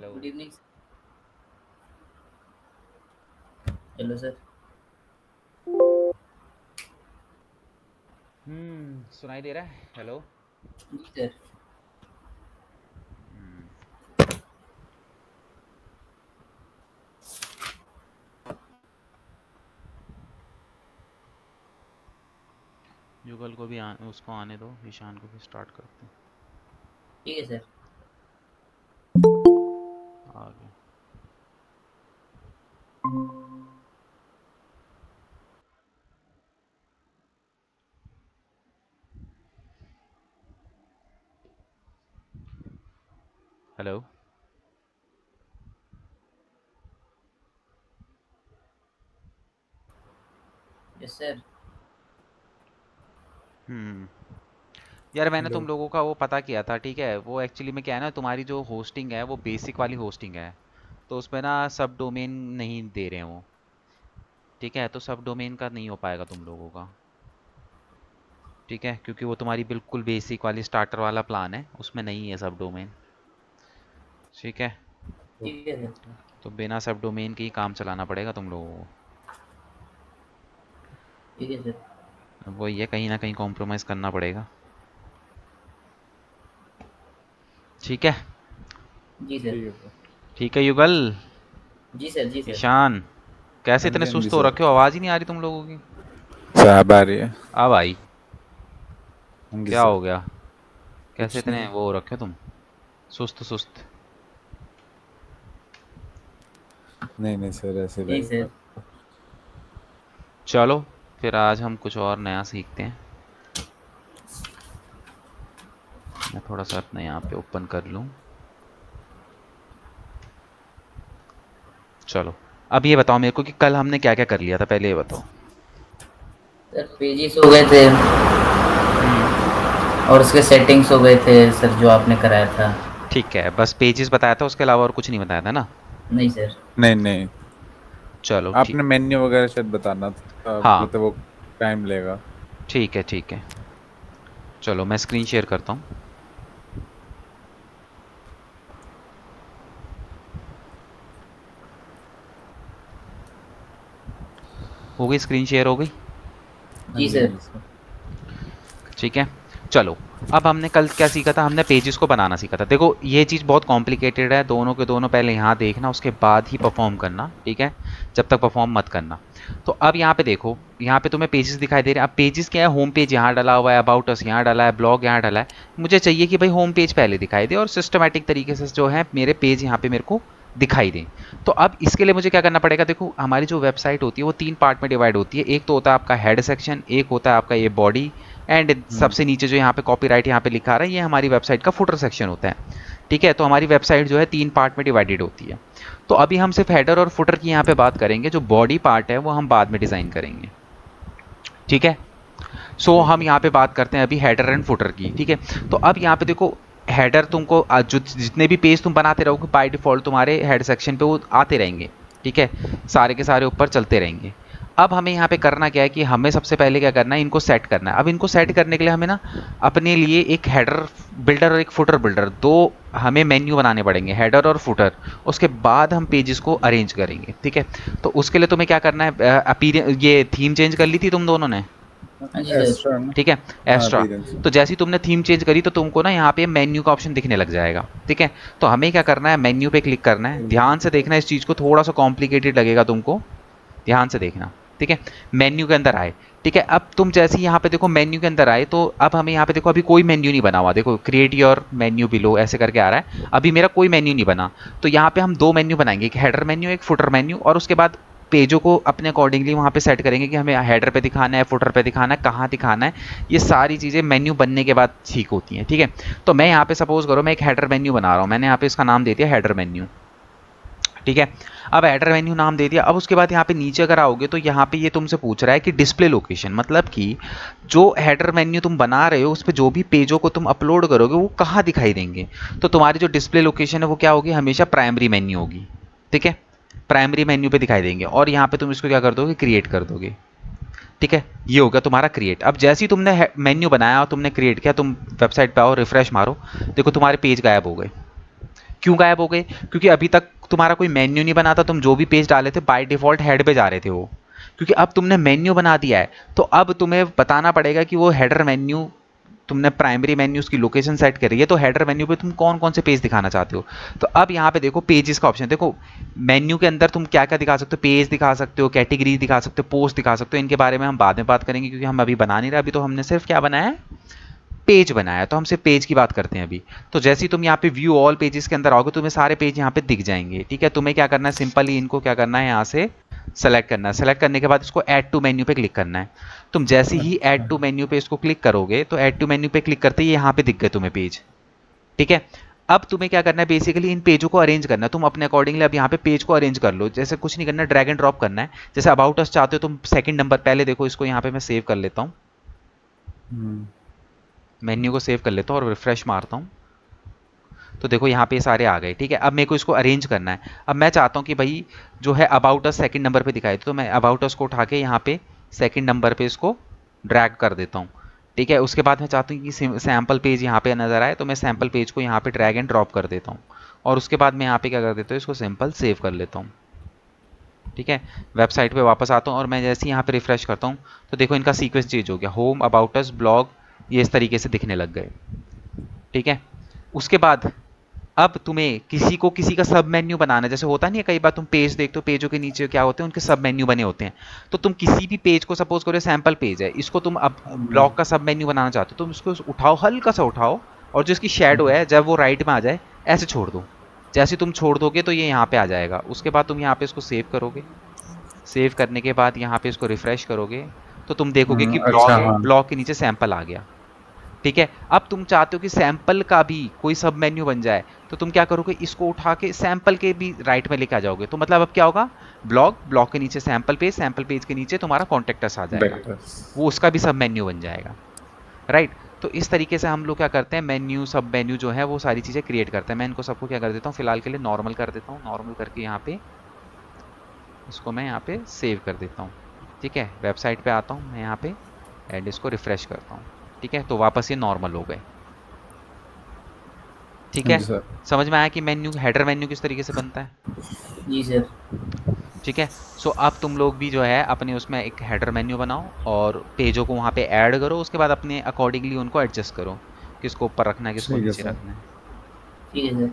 Hello. Good evening. Hello sir. सुनाई दे रहा है? हेलो। जी सर। युगल को भी उसको आने दो, ईशान को भी स्टार्ट करते हैं। ठीक है सर। आ गया। हेलो। Yes sir. हम्म यार मैंने हेलो। तुम लोगों का वो पता किया था, ठीक है? वो एक्चुअली में क्या है ना, तुम्हारी जो होस्टिंग है वो बेसिक वाली होस्टिंग है, तो उसमें ना सब डोमेन नहीं दे रहे हैं वो। ठीक है, तो सब डोमेन का नहीं हो पाएगा तुम लोगों का। ठीक है, क्योंकि वो तुम्हारी बिल्कुल बेसिक वाली स्टार्टर वाला प्लान है, उसमें नहीं है सब डोमेन। ठीक है, ठीक है सर। तो बिना सब डोमेन के ही काम चलाना पड़ेगा तुम लोगों को। ठीक है सर। अब वही है, कहीं ना कहीं कॉम्प्रोमाइज़ करना पड़ेगा। ठीक है। जी सर। ठीक है सर। ठीक है युगल, जी सर। जी सर। ईशान, कैसे हाँ इतने जी, हाँ जी सुस्त हो सर। रखे हो? आवाज़ ही नहीं आ रही तुम लोगों की। सर अब आ रही है। अब आई। हाँ जी क्या सर। हो गया? कैसे कुछ इतने नहीं। वो हो रखे हो तुम, सुस्त सुस्त? नहीं नहीं सर, ऐसे नहीं लगेगा। सर। चलो, फिर आज हम कुछ और नया सीखते हैं। मैं थोड़ा सा अपने यहाँ पे ओपन कर लूँ। चलो, अब ये बताओ मेरे को कि कल हमने क्या क्या कर लिया था, पहले ये बताओ। सर पेजेस हो गए थे हम्म और उसके सेटिंग्स हो गए थे सर जो आपने कराया था। ठीक है, बस पेजेस बताया था, उसके अलावा और कुछ नहीं बताया था ना? नहीं सर। नहीं नहीं, चलो ठीक। आपने मेन्यू वगैरह शायद बताना था, हाँ, मतलब वो टाइम लेगा। ठीक है ठीक है। चलो मैं स्क्रीन शेयर करता हूँ। हो गई स्क्रीन शेयर? हो गई? हाँ जी जी, हाँ सर। जी सर। ठीक है। चलो, अब हमने कल क्या सीखा था? हमने पेजेस को बनाना सीखा था। देखो ये चीज़ बहुत कॉम्प्लिकेटेड है, दोनों के दोनों पहले यहाँ देखना, उसके बाद ही परफॉर्म करना, ठीक है? जब तक परफॉर्म मत करना। तो अब यहाँ पे देखो, यहाँ पे तुम्हें पेजेस दिखाई दे रहे हैं। अब पेजेस क्या है? होम पेज यहाँ डाला हुआ है, अबाउट अस यहाँ डाला है, ब्लॉग यहाँ डाला है। मुझे चाहिए कि भाई होम पेज पहले दिखाई दे और सिस्टमेटिक तरीके से जो है मेरे पेज यहाँ पे मेरे को दिखाई दें। तो अब इसके लिए मुझे क्या करना पड़ेगा? देखो हमारी जो वेबसाइट होती है वो 3 पार्ट में डिवाइड होती है। एक तो होता है आपका हेड सेक्शन, एक होता है आपका ये बॉडी, एंड सबसे नीचे जो यहाँ पे कॉपीराइट यहाँ पे लिखा रहा है, ये हमारी वेबसाइट का फुटर सेक्शन होता है। ठीक है, तो हमारी वेबसाइट जो है 3 पार्ट में डिवाइडेड होती है। तो अभी हम सिर्फ हेडर और फुटर की यहाँ पे बात करेंगे, जो बॉडी पार्ट है वो हम बाद में डिज़ाइन करेंगे। ठीक है, सो ठीक हम है। यहाँ पे बात करते हैं अभी हेडर एंड फुटर की। ठीक है, तो अब यहाँ पे देखो, हेडर तुमको जो जितने भी पेज तुम बनाते रहोगे बाय डिफॉल्ट तुम्हारे हेड सेक्शन पे वो आते रहेंगे। ठीक है, सारे के सारे ऊपर चलते रहेंगे। अब हमें यहाँ पे करना क्या है कि हमें सबसे पहले क्या करना है, इनको सेट करना है। अब इनको सेट करने के लिए हमें ना अपने लिए एक हेडर बिल्डर और एक फुटर बिल्डर, दो हमें मेन्यू बनाने पड़ेंगे, हेडर और फुटर। उसके बाद हम पेजेस को अरेंज करेंगे। ठीक है, तो उसके लिए तुम्हें क्या करना है, ये थीम चेंज कर ली थी तुम दोनों ने? हाँ जी सर। एक्स्ट्रा ना। ठीक है, हाँ, एक्स्ट्रा। अपीयरेंस। तो जैसे ही तुमने थीम चेंज करी तो तुमको ना यहाँ पे मेन्यू का ऑप्शन दिखने लग जाएगा। ठीक है, तो हमें क्या करना है, मेन्यू पे क्लिक करना है। ध्यान से देखना, इस चीज़ को थोड़ा सा कॉम्प्लिकेटेड लगेगा तुमको, ध्यान से देखना। ठीक है, मेन्यू के अंदर आए। ठीक है, अब तुम जैसे ही यहाँ पे देखो मेन्यू के अंदर आए, तो अब हमें यहाँ पे देखो अभी कोई मेन्यू नहीं बना हुआ। देखो क्रिएट योर मेन्यू बिलो ऐसे करके आ रहा है, अभी मेरा कोई मेन्यू नहीं बना। तो यहाँ पे हम दो मेन्यू बनाएंगे, एक हेडर मेन्यू एक फुटर मेन्यू, और उसके बाद पेजों को अपने अकॉर्डिंगली वहाँ पे सेट करेंगे कि हमें हेडर पे दिखाना है, फुटर पे दिखाना है, कहाँ दिखाना है। ये सारी चीज़ें मेन्यू बनने के बाद ठीक होती हैं। ठीक है, तो मैं यहाँ पे सपोज करो मैं एक हेडर मेन्यू बना रहा हूँ, मैंने यहाँ पे इसका नाम दे दिया हेडर मेन्यू। ठीक है, अब हेडर मेन्यू नाम दे दिया। अब उसके बाद यहाँ पे नीचे अगर आओगे तो यहाँ पे ये तुमसे पूछ रहा है कि डिस्प्ले लोकेशन, मतलब कि जो हेडर मेन्यू तुम बना रहे हो उस पर जो भी पेजों को तुम अपलोड करोगे वो कहाँ दिखाई देंगे। तो तुम्हारी जो डिस्प्ले लोकेशन है वो क्या होगी? हमेशा प्राइमरी मेन्यू होगी। ठीक है, प्राइमरी मेन्यू पे दिखाई देंगे, और यहाँ पे तुम इसको क्या कर दोगे? क्रिएट कर दोगे। ठीक है, ये होगा तुम्हारा क्रिएट। अब जैसे ही तुमने मेन्यू बनाया और तुमने क्रिएट किया, तुम वेबसाइट पे आओ, रिफ्रेश मारो, देखो तुम्हारे पेज गायब हो गए। क्यों गायब हो गए? क्योंकि अभी तक तुम्हारा कोई मेन्यू नहीं बना था, तुम जो भी पेज डाले थे बाय डिफॉल्ट हेड पे जा रहे थे वो। क्योंकि अब तुमने मेन्यू बना दिया है, तो अब तुम्हें बताना पड़ेगा कि वो हेडर मेन्यू, तुमने प्राइमरी मेन्यूज की लोकेशन सेट करी है, तो हेडर मेन्यू पे तुम कौन कौन से पेज दिखाना चाहते हो। तो अब यहाँ पे देखो पेजेस का ऑप्शन, देखो मेन्यू के अंदर तुम क्या क्या दिखा सकते हो, पेज दिखा सकते हो, कैटेगरी दिखा सकते हो, पोस्ट दिखा सकते हो। इनके बारे में हम बाद में बात करेंगे, क्योंकि हम अभी बना नहीं रहे, अभी तो हमने सिर्फ क्या बनाया है, पेज बनाया। तो हम सिर्फ पेज की बात करते हैं अभी। तो जैसे ही तुम यहाँ पे व्यू ऑल पेजेस के अंदर आओगे, तुम्हें सारे पेज यहाँ पे दिख जाएंगे। ठीक है, तुम्हें क्या करना है, सिंपली इनको क्या करना है, यहाँ से सेलेक्ट करना है। सेलेक्ट करने के बाद इसको ऐड टू मेन्यू पे क्लिक करना है। तुम जैसे ही ऐड अच्छा। टू मेन्यू पे इसको क्लिक करोगे, तो ऐड टू मेन्यू पे क्लिक करते ही यहाँ पे दिख गए तुम्हें पेज। ठीक है, अब तुम्हें क्या करना है, बेसिकली इन पेजों को अरेंज करना है। तुम अपने अकॉर्डिंगली अब यहाँ पे पेज को अरेंज कर लो। जैसे कुछ नहीं करना, ड्रैग एंड ड्रॉप करना है। जैसे अबाउट अस चाहते हो तुम सेकंड नंबर, पहले देखो इसको यहाँ पे मैं सेव कर लेता हूँ, हम्म, मेन्यू को सेव कर लेता हूँ और रिफ्रेश मारता हूँ। तो देखो यहाँ पे सारे आ गए। ठीक है, अब मेरे को इसको अरेंज करना है। अब मैं चाहता हूँ कि भाई जो है अबाउट अस सेकंड नंबर पे दिखाई दे, तो मैं अबाउट अस को उठा के यहाँ पे सेकंड नंबर पे इसको ड्रैग कर देता हूँ। ठीक है, उसके बाद मैं चाहता हूँ कि सैम्पल पेज यहाँ पे नजर आए, तो मैं सैम्पल पेज को यहाँ पे ड्रैग एंड ड्रॉप कर देता हूँ। और उसके बाद मैं यहाँ पे क्या कर देता हूँ, इसको सिंपल सेव कर लेता हूँ। ठीक है, वेबसाइट पे वापस आता हूँ और मैं जैसे ही यहाँ पे रिफ्रेश करता हूँ, तो देखो इनका सीक्वेंस चेंज हो गया, होम, अबाउट अस, ब्लॉग, ये इस तरीके से दिखने लग गए। ठीक है, उसके बाद अब तुम्हें किसी को किसी का सब मेन्यू बनाना है। जैसे होता नहीं है, कई बार तुम पेज देखते हो, पेजों के नीचे क्या होते हैं, उनके सब मेन्यू बने होते हैं। तो तुम किसी भी पेज को, सपोज करो सैंपल पेज है, इसको तुम अब ब्लॉग का सब मेन्यू बनाना चाहते हो, तुम इसको उठाओ, हल्का सा उठाओ, और जो इसकी शेडो है जब वो राइट में आ जाए ऐसे छोड़ दो। जैसे तुम छोड़ दोगे तो ये यहाँ पे आ जाएगा। उसके बाद तुम यहाँ पे इसको सेव करोगे। सेव करने के बाद यहाँ पे इसको रिफ्रेश करोगे, तो तुम देखोगे कि अच्छा, ब्लॉग हाँ। ब्लॉग के नीचे सैंपल आ गया। ठीक है, अब तुम चाहते हो कि सैंपल का भी कोई सब मेन्यू बन जाए, तो तुम क्या करोगे, इसको उठा के सैंपल के भी राइट में लेके आ जाओगे। तो मतलब अब क्या होगा, ब्लॉग, ब्लॉग के नीचे सैंपल पेज, सैंपल पेज के नीचे तुम्हारा कॉन्टेक्टस आ जाएगा, बेटर। वो उसका भी सब मेन्यू बन जाएगा। राइट, तो इस तरीके से हम लोग क्या करते हैं, मेन्यू, सब मेन्यू जो है वो सारी चीज़ें क्रिएट करते हैं। मैं इनको सबको क्या कर देता हूँ, फिलहाल के लिए नॉर्मल कर देता हूँ। नॉर्मल करके यहाँ पे इसको मैं यहाँ पे सेव कर देता हूँ। ठीक है, वेबसाइट पे आता हूँ मैं, यहाँ पे एंड इसको रिफ्रेश करता हूँ। ठीक है, तो वापस ये नॉर्मल हो गए। ठीक हाँ है, जी सर। समझ में आया कि मेन्यू, हेडर मेन्यू किस तरीके से बनता है। जी सर। ठीक है, सो अब तुम लोग भी जो है अपने उसमें एक हेडर मेन्यू बनाओ और पेजों को वहाँ पे ऐड करो। उसके बाद अपने अकॉर्डिंगली उनको एडजस्ट करो, किसको ऊपर रखना है, किसको ठीक है नीचे सर। रखना है। ठीक है सर।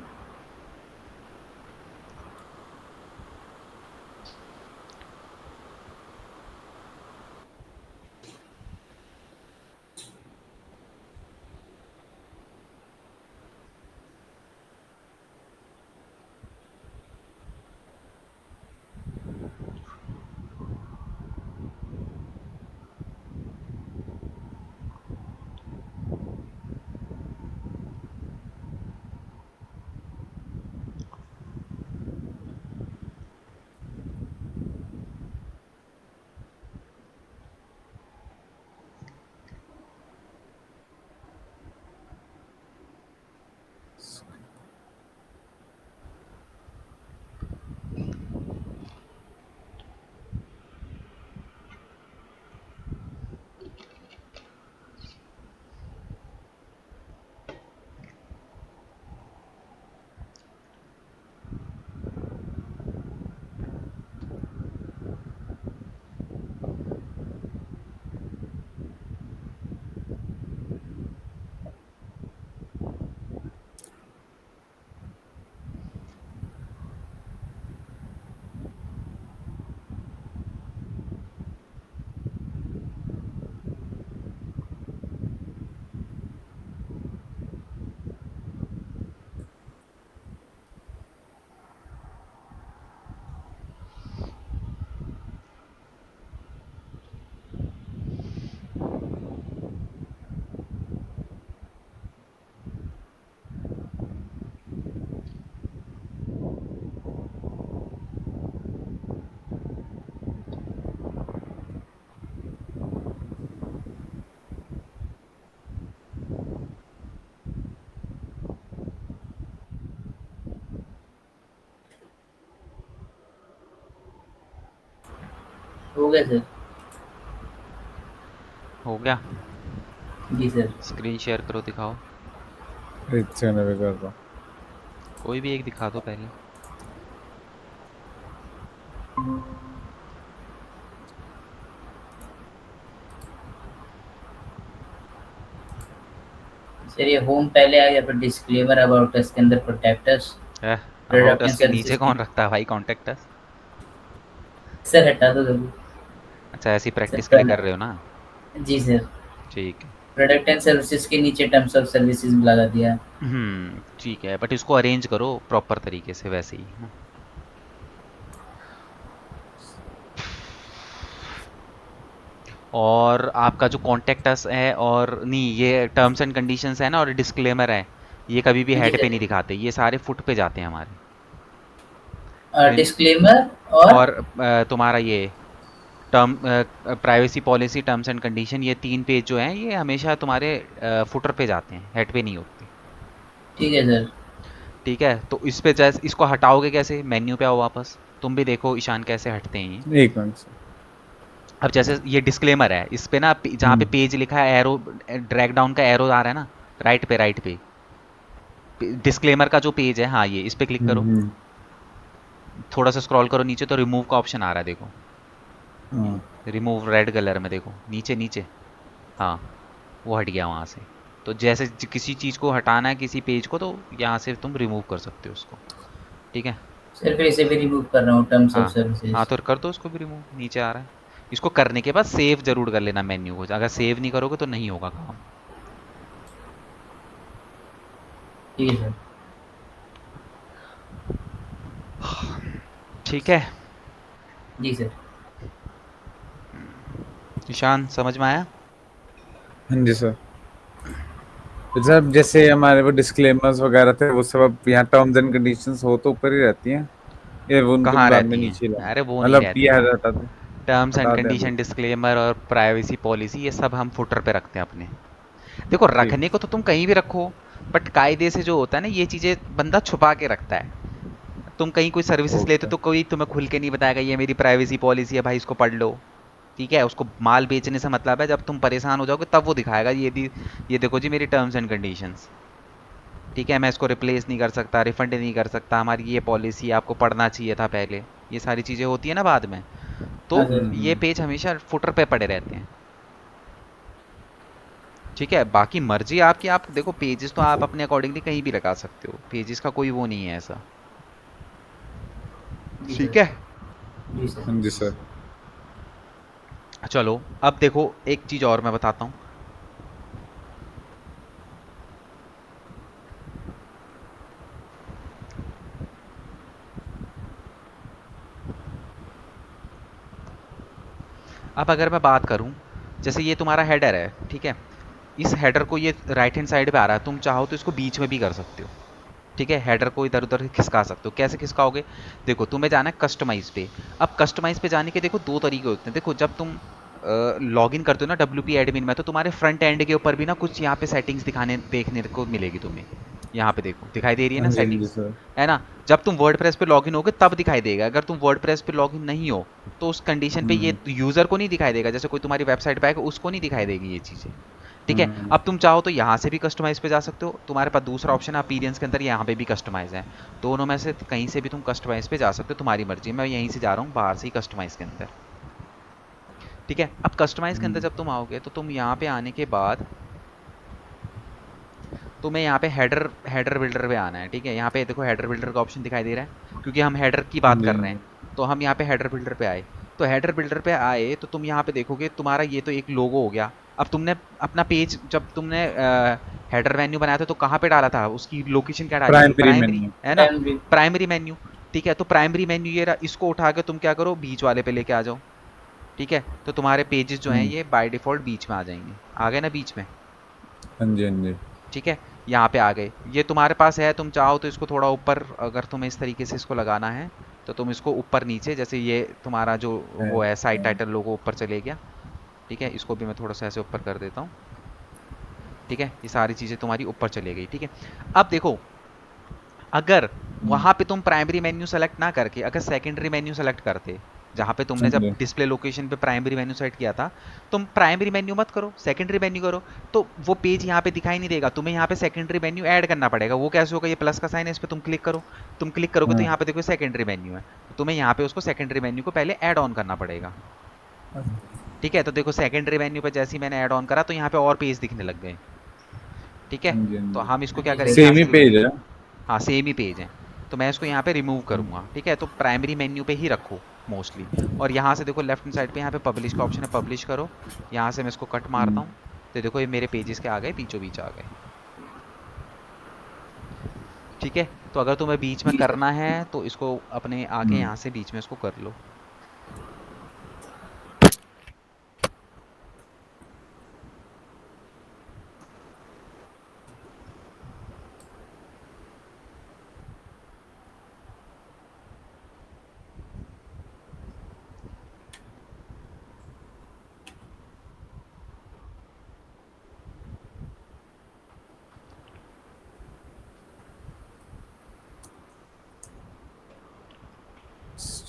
हो गया सर। हो गया, जी सर। स्क्रीन शेयर करो, दिखाओ। एक सेकंड में कर रहा हूँ। कोई भी एक दिखा दो पहले। सर ये होम पहले आ गया, फिर डिस्क्लेमर अबाउट अस के अंदर प्रोटेक्टर्स, अबाउट प्रोडक्ट एंड अस के नीचे सर्विसेज की। कौन रखता है भाई कॉन्टेक्ट अस? सर हटा दो जल्दी। अच्छा, ऐसी सर प्रैक्टिस के लिए कर रहे हो ना? जी सर। ठीक है। प्रोडक्ट एंड सर्विसेज के नीचे टर्म्स ऑफ सर्विसेज लगा दिया। ठीक है, बट इसको अरेंज करो प्रॉपर तरीके से वैसे ही ना। और आपका जो कॉन्टेक्ट अस है और नहीं, ये टर्म्स एंड कंडीशंस है ना और डिस्क्लेमर है, ये कभी भी जी हेड पे नहीं सर। दिखाते, ये सारे फुट पे जाते हैं हमारे। तो डिस्क्लेमर और और तुम्हारा ये term privacy policy, terms and condition, ये 3 पेज जो हैं ये हमेशा तुम्हारे फुटर पे जाते हैं, हेड पे नहीं होते। ठीक है सर। ठीक है, तो इस पे जैसे इसको हटाओगे कैसे? मेन्यू पे आओ वापस, तुम भी देखो ईशान कैसे हटते हैं ये। एक मिनट सर। अब जैसे ये डिस्क्लेमर है, इस पे ना जहाँ पे हम्म पेज लिखा है, एरो ड्रैग डाउन का एरो आ रहा है ना, राइट पे डिस्क्लेमर का जो पेज है, हाँ ये इस पे क्लिक करो, हम्म। थोड़ा सा स्क्रॉल करो नीचे तो रिमूव का ऑप्शन आ रहा है, देखो हाँ रिमूव रेड कलर में, देखो नीचे नीचे, हाँ वो हट गया वहाँ से। तो जैसे किसी चीज़ को हटाना है किसी पेज को, तो यहाँ से तुम रिमूव कर सकते हो उसको। ठीक है। सर फिर इसे भी रिमूव कर रहा हूँ, टर्म्स ऑफ हाँ हाँ, सर्विसेज। तो कर दो उसको भी रिमूव, नीचे आ रहा है। इसको करने के बाद सेव जरूर कर लेना मेन्यू को, अगर सेव नहीं करोगे तो नहीं होगा काम। ठीक है सर। ठीक है। जी सर। ईशान समझ में आया? हाँ जी सर। तो सर जैसे हमारे वो डिस्क्लेमर्स वगैरह थे वो सब अब यहाँ टर्म्स एंड कंडीशंस हो तो ऊपर ही रहती हैं, ये वो उनको कहाँ बाद में रहती नीचे हैं? लाना, अरे वो नहीं मतलब रहती ये हैं। हटा दे, टर्म्स एंड हटा दे अभी। कंडीशन, डिस्क्लेमर और प्राइवेसी पॉलिसी, ये सब हम फुटर पे रखते हैं अपने। देखो ठीक रखने को तो तुम कहीं भी रखो, बट कायदे से जो होता है ना, ये चीज़ें बंदा छुपा के रखता है। तुम कहीं कोई सर्विसेज लेते ओके। हो तो कोई तुम्हें खुल के नहीं बताएगा ये मेरी प्राइवेसी पॉलिसी है भाई, इसको पढ़ लो। ठीक है, उसको माल बेचने से मतलब है, जब तुम परेशान हो जाओगे तब वो दिखाएगा ये देखो जी मेरी टर्म्स एंड कंडीशंस। ठीक है, मैं इसको रिप्लेस नहीं कर सकता, रिफंड नहीं कर सकता, हमारी ये पॉलिसी आपको पढ़ना चाहिए था पहले, ये सारी चीज़ें होती है ना बाद में। तो हाँ सर। ये पेज हमेशा फुटर पे पड़े रहते हैं। ठीक है, बाकी मर्जी आपकी, आप देखो पेजेस तो आप अपने अकॉर्डिंगली कहीं भी लगा सकते हो, पेजेस का कोई वो नहीं है ऐसा। जी सर। ठीक है। जी सर। हाँ जी सर। चलो अब देखो एक चीज़ और मैं बताता हूँ। अब अगर मैं बात करूँ, जैसे ये तुम्हारा हेडर है, ठीक है, इस हेडर को ये राइट हैंड साइड पे आ रहा है, तुम चाहो तो इसको बीच में भी कर सकते हो। ठीक है, हेडर को इधर उधर खिसका सकते हो। कैसे खिसकाओगे? देखो तुम्हें जाना है कस्टमाइज पे। अब कस्टमाइज पे जाने के देखो दो तरीके होते हैं। देखो जब तुम लॉगिन करते हो ना WP एडमिन में, तो तुम्हारे फ्रंट एंड के ऊपर भी ना कुछ यहाँ पे सेटिंग्स दिखाने देखने को मिलेगी तुम्हें। यहाँ पे देखो दिखाई दे रही है ना हाँ जी, हाँ जी सेटिंग्स, सर। है ना? जब तुम वर्डप्रेस पे लॉगिन होगे तब दिखाई देगा। अगर तुम वर्डप्रेस पे लॉगिन नहीं हो तो उस कंडीशन पे ये हम्म यूज़र को नहीं दिखाई देगा, जैसे कोई तुम्हारी वेबसाइट पे आएगा उसको नहीं दिखाई देगी ये चीज़ें। ठीक है, हम्म अब तुम चाहो तो यहाँ से भी कस्टमाइज पे जा सकते हो, तुम्हारे पास दूसरा ऑप्शन है अपीरियंस के अंदर, यहाँ पे भी कस्टमाइज है। दोनों में से कहीं से भी तुम कस्टमाइज पे जा सकते हो, तुम्हारी मर्जी। मैं यहीं से जा रहा हूँ बाहर से ही कस्टमाइज के अंदर। ठीक है, अब कस्टमाइज के अंदर हम्म। जब तुम आओगे तो तुम यहाँ पे आने के बाद तुम्हें यहाँ पे हेडर हेडर बिल्डर पे आना है। ठीक है, यहाँ पे देखो हेडर बिल्डर का ऑप्शन दिखाई दे रहा है, क्योंकि हम हेडर की हाँ बात जी, कर हाँ रहे जी। हैं। तो हम यहाँ पे हेडर बिल्डर पे आए, तो हेडर बिल्डर पे आए तो तुम यहाँ पे देखोगे तुम्हारा ये तो एक लोगो हो गया। अब तुमने अपना पेज, जब तुमने हेडर मेन्यू बनाया था तो कहाँ पे डाला था, उसकी लोकेशन क्या डाली थी? Primary primary, menu. है ना? प्राइमरी। Primary menu. ठीक है, तो प्राइमरी मेन्यू ये रहा, इसको उठा के तुम क्या करो, बीच वाले पे लेके आ जाओ। ठीक है, तो तुम्हारे पेजेस जो हैं हम्म। ये बाय डिफ़ॉल्ट बीच में आ जाएंगे। आ गए ना बीच में? हाँ जी, हाँ जी। ठीक है, यहाँ पे आ गए। ये तुम्हारे पास है, तुम चाहो तो इसको थोड़ा ऊपर, अगर तुम्हें इस तरीके से इसको लगाना है तो तुम इसको ऊपर नीचे, जैसे ये तुम्हारा जो वो है साइड टाइटल लोगो ऊपर चले गया। ठीक है, इसको भी मैं थोड़ा सा ऐसे ऊपर कर देता हूँ। ठीक है, ये सारी चीज़ें तुम्हारी ऊपर चले गई। ठीक है, अब देखो अगर हम्म वहाँ पे तुम प्राइमरी मेन्यू सेलेक्ट ना करके अगर सेकेंडरी मेन्यू सेलेक्ट करते, जहाँ पे तुमने जब समझे। डिस्प्ले लोकेशन पे प्राइमरी मेन्यू सेट किया था, तुम प्राइमरी मेन्यू मत करो, सेकेंडरी मेन्यू करो, तो वो पेज यहाँ पे दिखाई नहीं देगा, तुम्हें यहाँ पे सेकेंडरी मेन्यू ऐड करना पड़ेगा। वो कैसे होगा, ये प्लस का साइन है, इस पर तुम क्लिक करो, तुम क्लिक करोगे तो हाँ। यहाँ पे देखो सेकेंडरी मेन्यू है, तो तुम्हें यहाँ पे उसको सेकेंडरी मेन्यू को पहले ऐड ऑन करना पड़ेगा। ठीक है, तो देखो सेकेंडरी मेन्यू पे जैसे ही मैंने ऐड ऑन करा तो यहाँ पे और पेज दिखने लग गए। ठीक है, हाँ जी, हाँ तो जी। हम इसको हाँ क्या जी करेंगे, सर। यहाँ सेम ही से पेज रिमूव। है। हाँ सेम ही पेज है, तो मैं इसको यहाँ पे रिमूव करूंगा। ठीक है, तो प्राइमरी मेन्यू पे ही रखो मोस्टली। और यहाँ से देखो लेफ्ट हैंड साइड पे यहाँ पे पब्लिश का ऑप्शन है, पब्लिश करो। यहाँ से मैं इसको कट मारता हूँ, तो देखो ये मेरे पेजेस के आ गए, बीचों बीच आ गए। ठीक है, तो अगर तुम्हें बीच में जी सर। करना है तो इसको अपने आके यहाँ से बीच में इसको कर लो।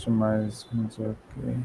Customize means okay.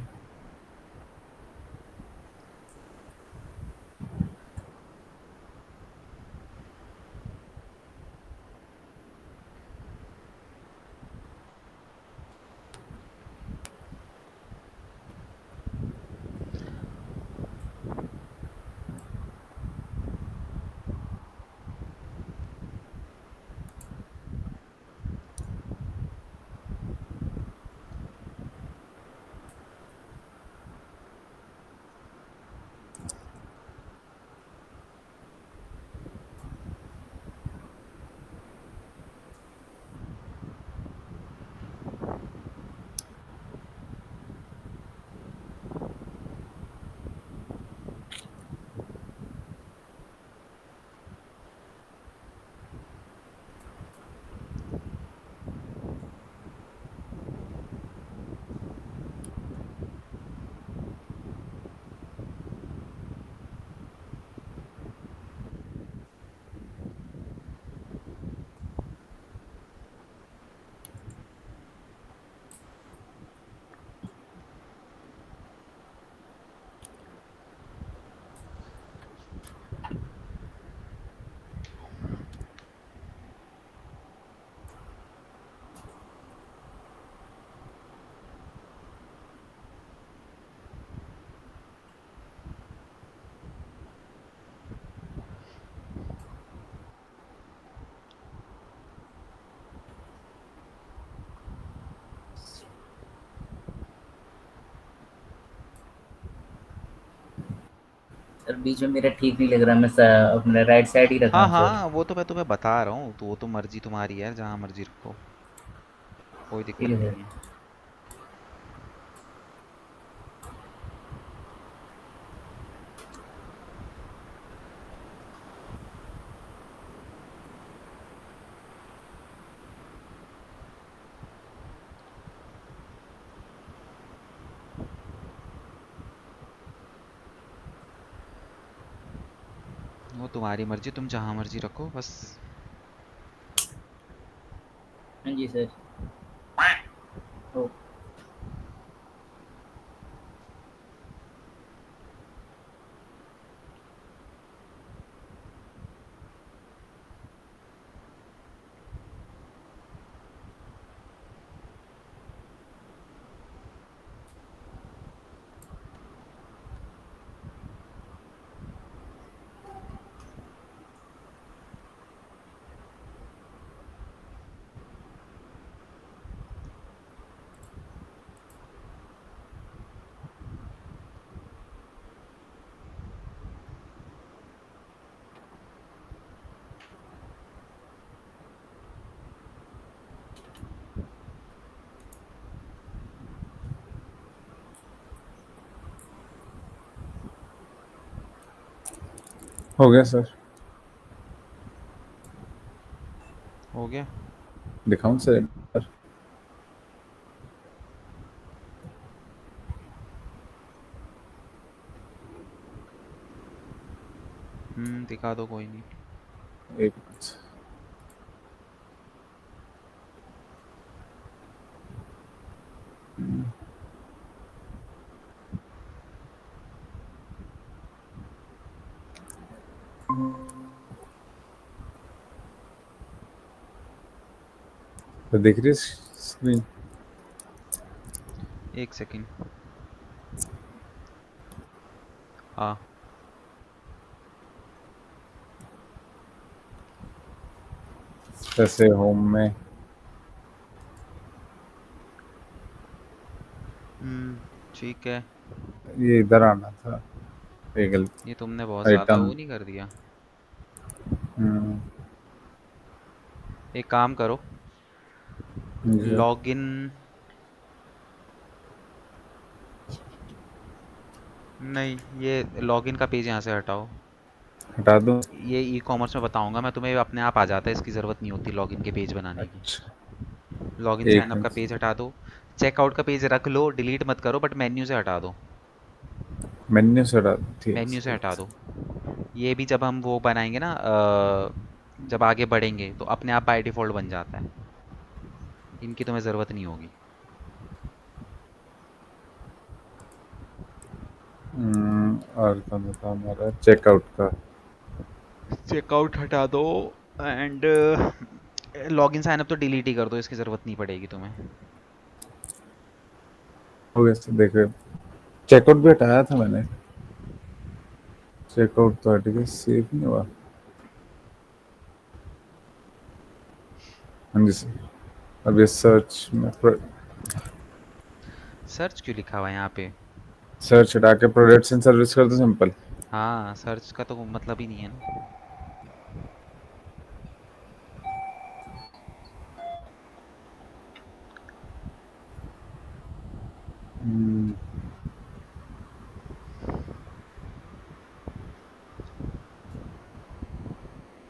सर बीच में मेरा ठीक नहीं लग रहा, मैं अपना राइट साइड ही रखा हाँ हूँ सर। हाँ, वो तो मैं तुम्हें बता रहा हूँ, तो वो तो मर्जी तुम्हारी है, जहाँ मर्जी रखो, कोई ठीक दिक्कत है नहीं सर। है। वो तुम्हारी मर्जी, तुम जहाँ मर्जी रखो बस। हाँ जी सर। ओ, हो गया सर। हो गया। दिखाऊं सर? दिखा दो, कोई नहीं। एक मिनट। तो दिख रही है स्क्रीन? एक सेकेंड। हाँ। जैसे होम में ठीक है। ये इधर आना था, ये गलती। ये तुमने बहुत ज़्यादा आइटम। वो नहीं कर दिया? एक काम करो, जी लॉगिन। नहीं, ये लॉगिन का पेज यहाँ से हटाओ। हटा दूं? ये ई कॉमर्स में बताऊंगा मैं तुम्हें, अपने आप आ जाता है, इसकी ज़रूरत नहीं होती लॉगिन के पेज बनाने की। अच्छा, लॉगिन एक साइनअप का मिनट। पेज हटा दो। चेकआउट का पेज रख लो, डिलीट मत करो, बट मेन्यू से हटा दो। मेन्यू से हटा दूं? ठीक मेन्यू से है, हटा दो। ये भी जब हम वो बनाएंगे ना, जब आगे बढ़ेंगे तो अपने आप बाय डिफ़ॉल्ट बन जाता है, इनकी तुम्हें ज़रूरत नहीं होगी। और कौन सा था हमारा चेकआउट का? चेकआउट हटा दो। एंड लॉगिन साइनअप तो डिलीट ही कर दो, इसकी ज़रूरत नहीं पड़ेगी तुम्हें। हो गया सर, देखो चेकआउट भी हटाया था मैंने। चेकआउट तो हट गया, सेव नहीं हुआ। हाँ जी सर। अब ये सर्च में सर्च क्यों लिखा हुआ है यहाँ पे? सर्च हटा के प्रोडक्ट्स एंड सर्विस कर दो, सिंपल। हाँ, सर्च का तो मतलब ही नहीं है ना।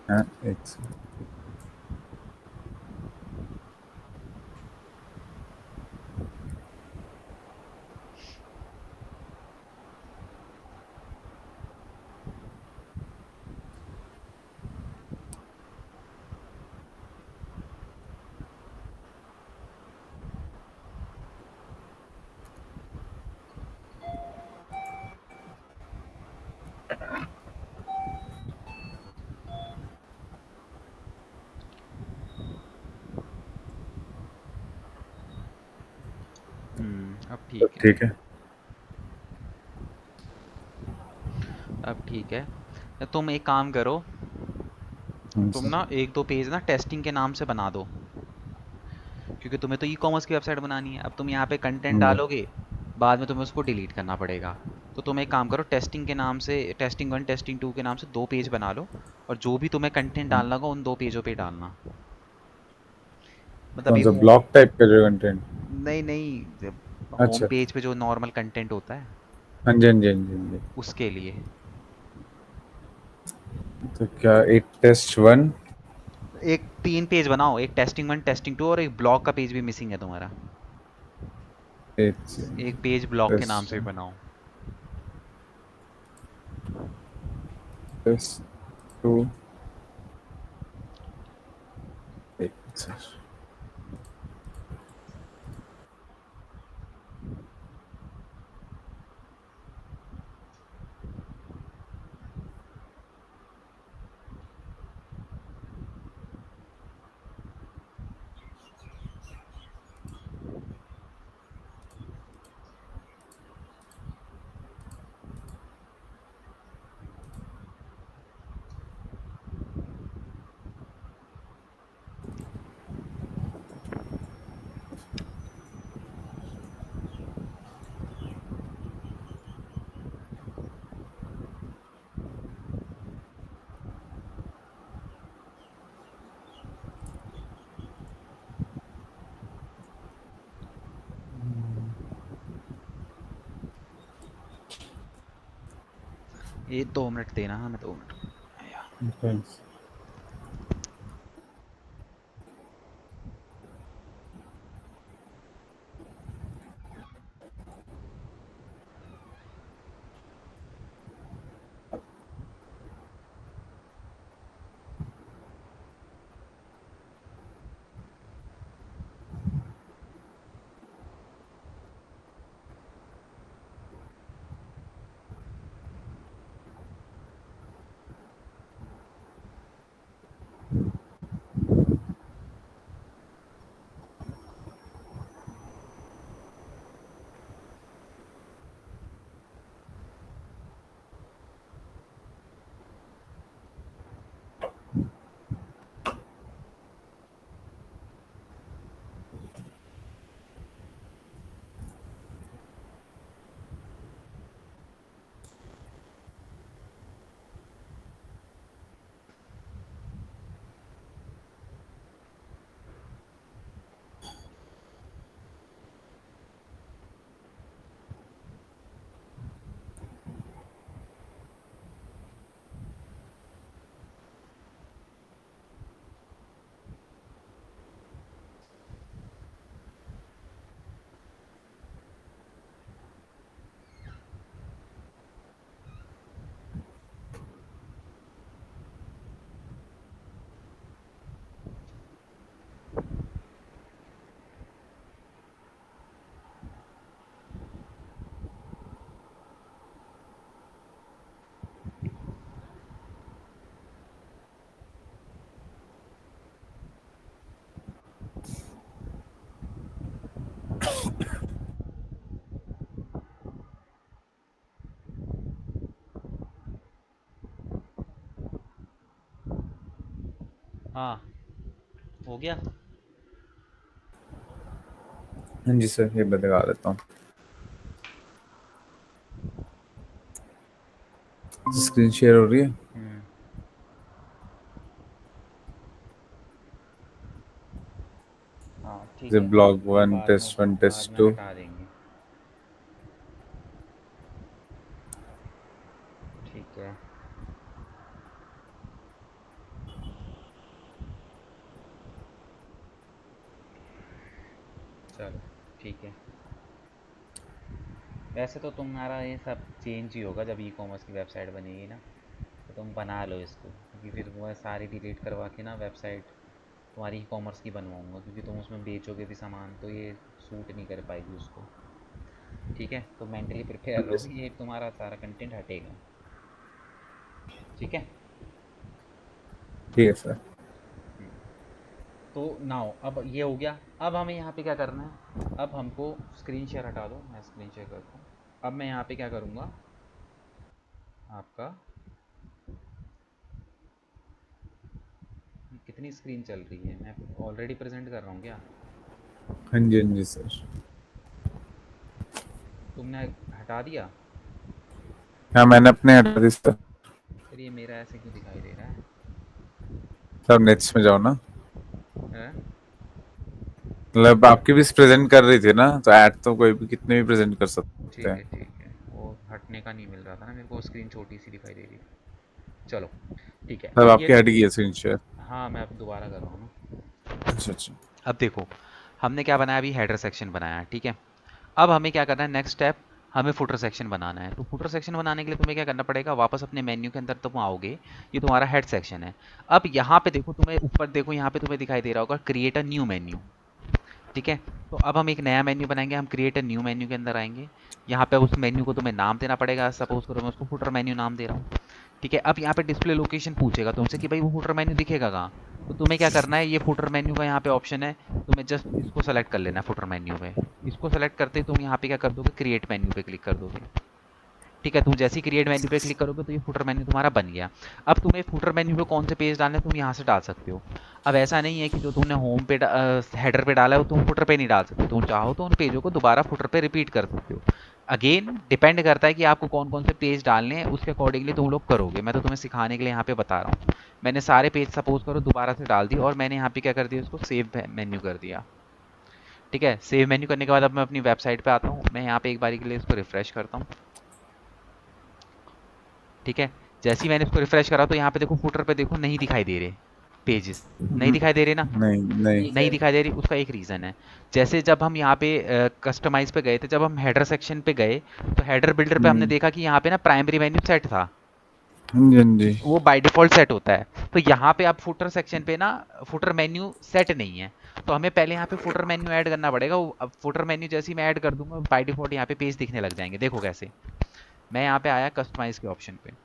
हाँ, एक second। अब तो ठीक है। ठीक है। अब ठीक है। तुम एक काम करो, तुम सर। ना एक दो पेज ना टेस्टिंग के नाम से बना दो, क्योंकि तुम्हें तो ई कॉमर्स की वेबसाइट बनानी है। अब तुम यहाँ पे कंटेंट जी। डालोगे, बाद में तुम्हें उसको डिलीट करना पड़ेगा। तो तुम एक काम करो, टेस्टिंग के नाम से, टेस्टिंग वन टेस्टिंग टू के नाम से दो पेज बना लो, और जो भी तुम्हें कंटेंट डालना होगा उन दो पेजों पे डालना। मतलब कौन एक सा होम, ब्लॉक टाइप का जो कंटेंट? नहीं नहीं, होम अच्छा। पेज पे जो नॉर्मल कंटेंट होता है हाँ जी, हाँ जी, हाँ जी, हाँ जी। उसके लिए। तो क्या एक टेस्ट वन? एक तीन पेज बनाओ, एक टेस्टिंग वन टेस्टिंग टू, और एक ब्लॉग का पेज भी मिसिंग है तुम्हारा। एक एक पेज ब्लॉग के नाम टेस्ट से भी बनाओ। Test two. एक सर। ये 2 मिनट देना, हाँ मैं 2 मिनट। थैंक्स। हाँ हो गया। हाँ जी सर, ये मैं दिखा देता हूँ। स्क्रीन शेयर हो रही है। हाँ ठीक जैसे है, ब्लॉग ये 1 टेस्ट 1 बाद टेस्ट में 2। हटा देंगे। ठीक है, चलो ठीक है। वैसे तो तुम्हारा ये सब चेंज ही होगा जब ई कॉमर्स की वेबसाइट बनेगी ना, तो तुम बना लो इसको, क्योंकि फिर मैं सारी डिलीट करवा के ना वेबसाइट तुम्हारी ई कॉमर्स की बनवाऊँगा, क्योंकि तुम उसमें बेचोगे भी सामान तो ये सूट नहीं कर पाएगी उसको। ठीक है, तो मेंटली प्रिपेयर हाँ जी रहो, सर। ये तुम्हारा सारा कंटेंट हटेगा। ठीक है। ठीक है सर। तो नाउ अब ये हो गया। अब हमें यहाँ पे क्या करना है, अब हमको स्क्रीन शेयर हटा दो, मैं स्क्रीन शेयर करता हूँ। अब मैं यहाँ पे क्या करूँगा, आपका कितनी स्क्रीन चल रही है, मैं ऑलरेडी प्रेजेंट कर रहा हूँ क्या? हाँ जी सर। तुमने हटा दिया? हाँ, मैंने अपने हटा दी सर। फिर ये मेरा ऐसे क्यों दिखाई दे रहा है? सर नेट्स में जाओ ना। हैं? मतलब आपकी भी प्रेजेंट कर रही थी ना, तो ऐड तो कोई भी कितने भी प्रेजेंट कर सकते ठीक हैं। है ठीक है, वो हटने का नहीं मिल रहा था ना मेरे को, स्क्रीन छोटी सी दिखाई दे रही थी। चलो ठीक है, सर अब ये आपकी हट गई है स्क्रीन शेयर। हाँ मैं अब दोबारा कर रहा हूँ ना। अच्छा अच्छा। अब देखो, हमने क्या बनाया, अभी हेडर सेक्शन बनाया है, ठीक है। अब हमें क्या करना है, नेक्स्ट स्टेप, हमें फुटर सेक्शन बनाना है। तो फुटर सेक्शन बनाने के लिए तुम्हें क्या करना पड़ेगा, वापस अपने मेन्यू के अंदर तुम आओगे, ये तुम्हारा हेड सेक्शन है। अब यहाँ पे देखो, तुम्हें ऊपर देखो, यहाँ पे तुम्हें दिखाई दे रहा होगा क्रिएट अ न्यू मेन्यू। ठीक है, तो अब हम एक नया मेन्यू बनाएंगे, हम क्रिएट अ न्यू मेन्यू के अंदर आएंगे। यहाँ पे उस मेन्यू को तुम्हें नाम देना पड़ेगा, सपोज करो मैं उसको फुटर मेन्यू नाम दे रहा हूँ। ठीक है, अब यहाँ पे डिस्प्ले लोकेशन पूछेगा तुमसे कि भाई वो फुटर मेन्यू दिखेगा कहाँ। तो तुम्हें क्या करना है, ये फुटर मेन्यू का यहाँ पे ऑप्शन है, तुम्हें जस्ट इसको सेलेक्ट कर लेना है फुटर मेन्यू में। इसको सेलेक्ट करते ही तुम यहाँ पे क्या कर दोगे, क्रिएट मेन्यू पे क्लिक कर दोगे। ठीक है, तुम जैसे ही क्रिएट मेन्यू पे क्लिक करोगे तो ये फुटर मेन्यू तुम्हारा बन गया। अब तुम्हें फुटर मेन्यू पे कौन से पेज डालने तुम यहाँ से डाल सकते हो। अब ऐसा नहीं है कि जो तुमने होम पे हेडर पे डाला है वो तुम फुटर पे नहीं डाल सकते, तुम चाहो तो उन पेजों को दोबारा फुटर पे रिपीट कर सकते हो। अगेन डिपेंड करता है कि आपको कौन कौन से पेज डालने हैं, उसके अकॉर्डिंगली तुम लोग करोगे। मैं तो तुम्हें सिखाने के लिए यहाँ पे बता रहा हूँ। मैंने सारे पेज सपोज करो दोबारा से डाल दिए, और मैंने यहाँ पे क्या कर दिया, उसको सेव मेन्यू कर दिया। ठीक है, सेव मेन्यू करने के बाद अब मैं अपनी वेबसाइट पे आता हूँ, मैं यहाँ पे एक बारी के लिए इसको रिफ्रेश करता हूँ। ठीक है, जैसे ही मैंने इसको रिफ्रेश करा तो यहाँ पे देखो फुटर पे देखो नहीं दिखाई दे रहे पेजेस, नहीं दिखाई दे रहे ना। नहीं नहीं। नहीं नहीं सर। दिखाई दे रही, उसका एक रीज़न है। जैसे जब हम यहाँ पे कस्टमाइज पे गए थे, जब हम हेडर सेक्शन पे गए, तो हेडर बिल्डर पे हमने हम्म। देखा कि यहाँ पे ना प्राइमरी मेन्यू सेट था, हाँ जी हाँ जी। वो बाय डिफॉल्ट सेट होता है। तो यहाँ पे अब फुटर सेक्शन पे ना फुटर मेन्यू सेट नहीं है, तो हमें पहले यहाँ पे फुटर मेन्यू ऐड करना पड़ेगा। अब फुटर मेन्यू जैसे ही मैं ऐड कर दूंगा, बाय डिफॉल्ट यहाँ पे पेज दिखने लग जाएंगे। देखो कैसे, मैं यहाँ पे आया कस्टमाइज के ऑप्शन पे।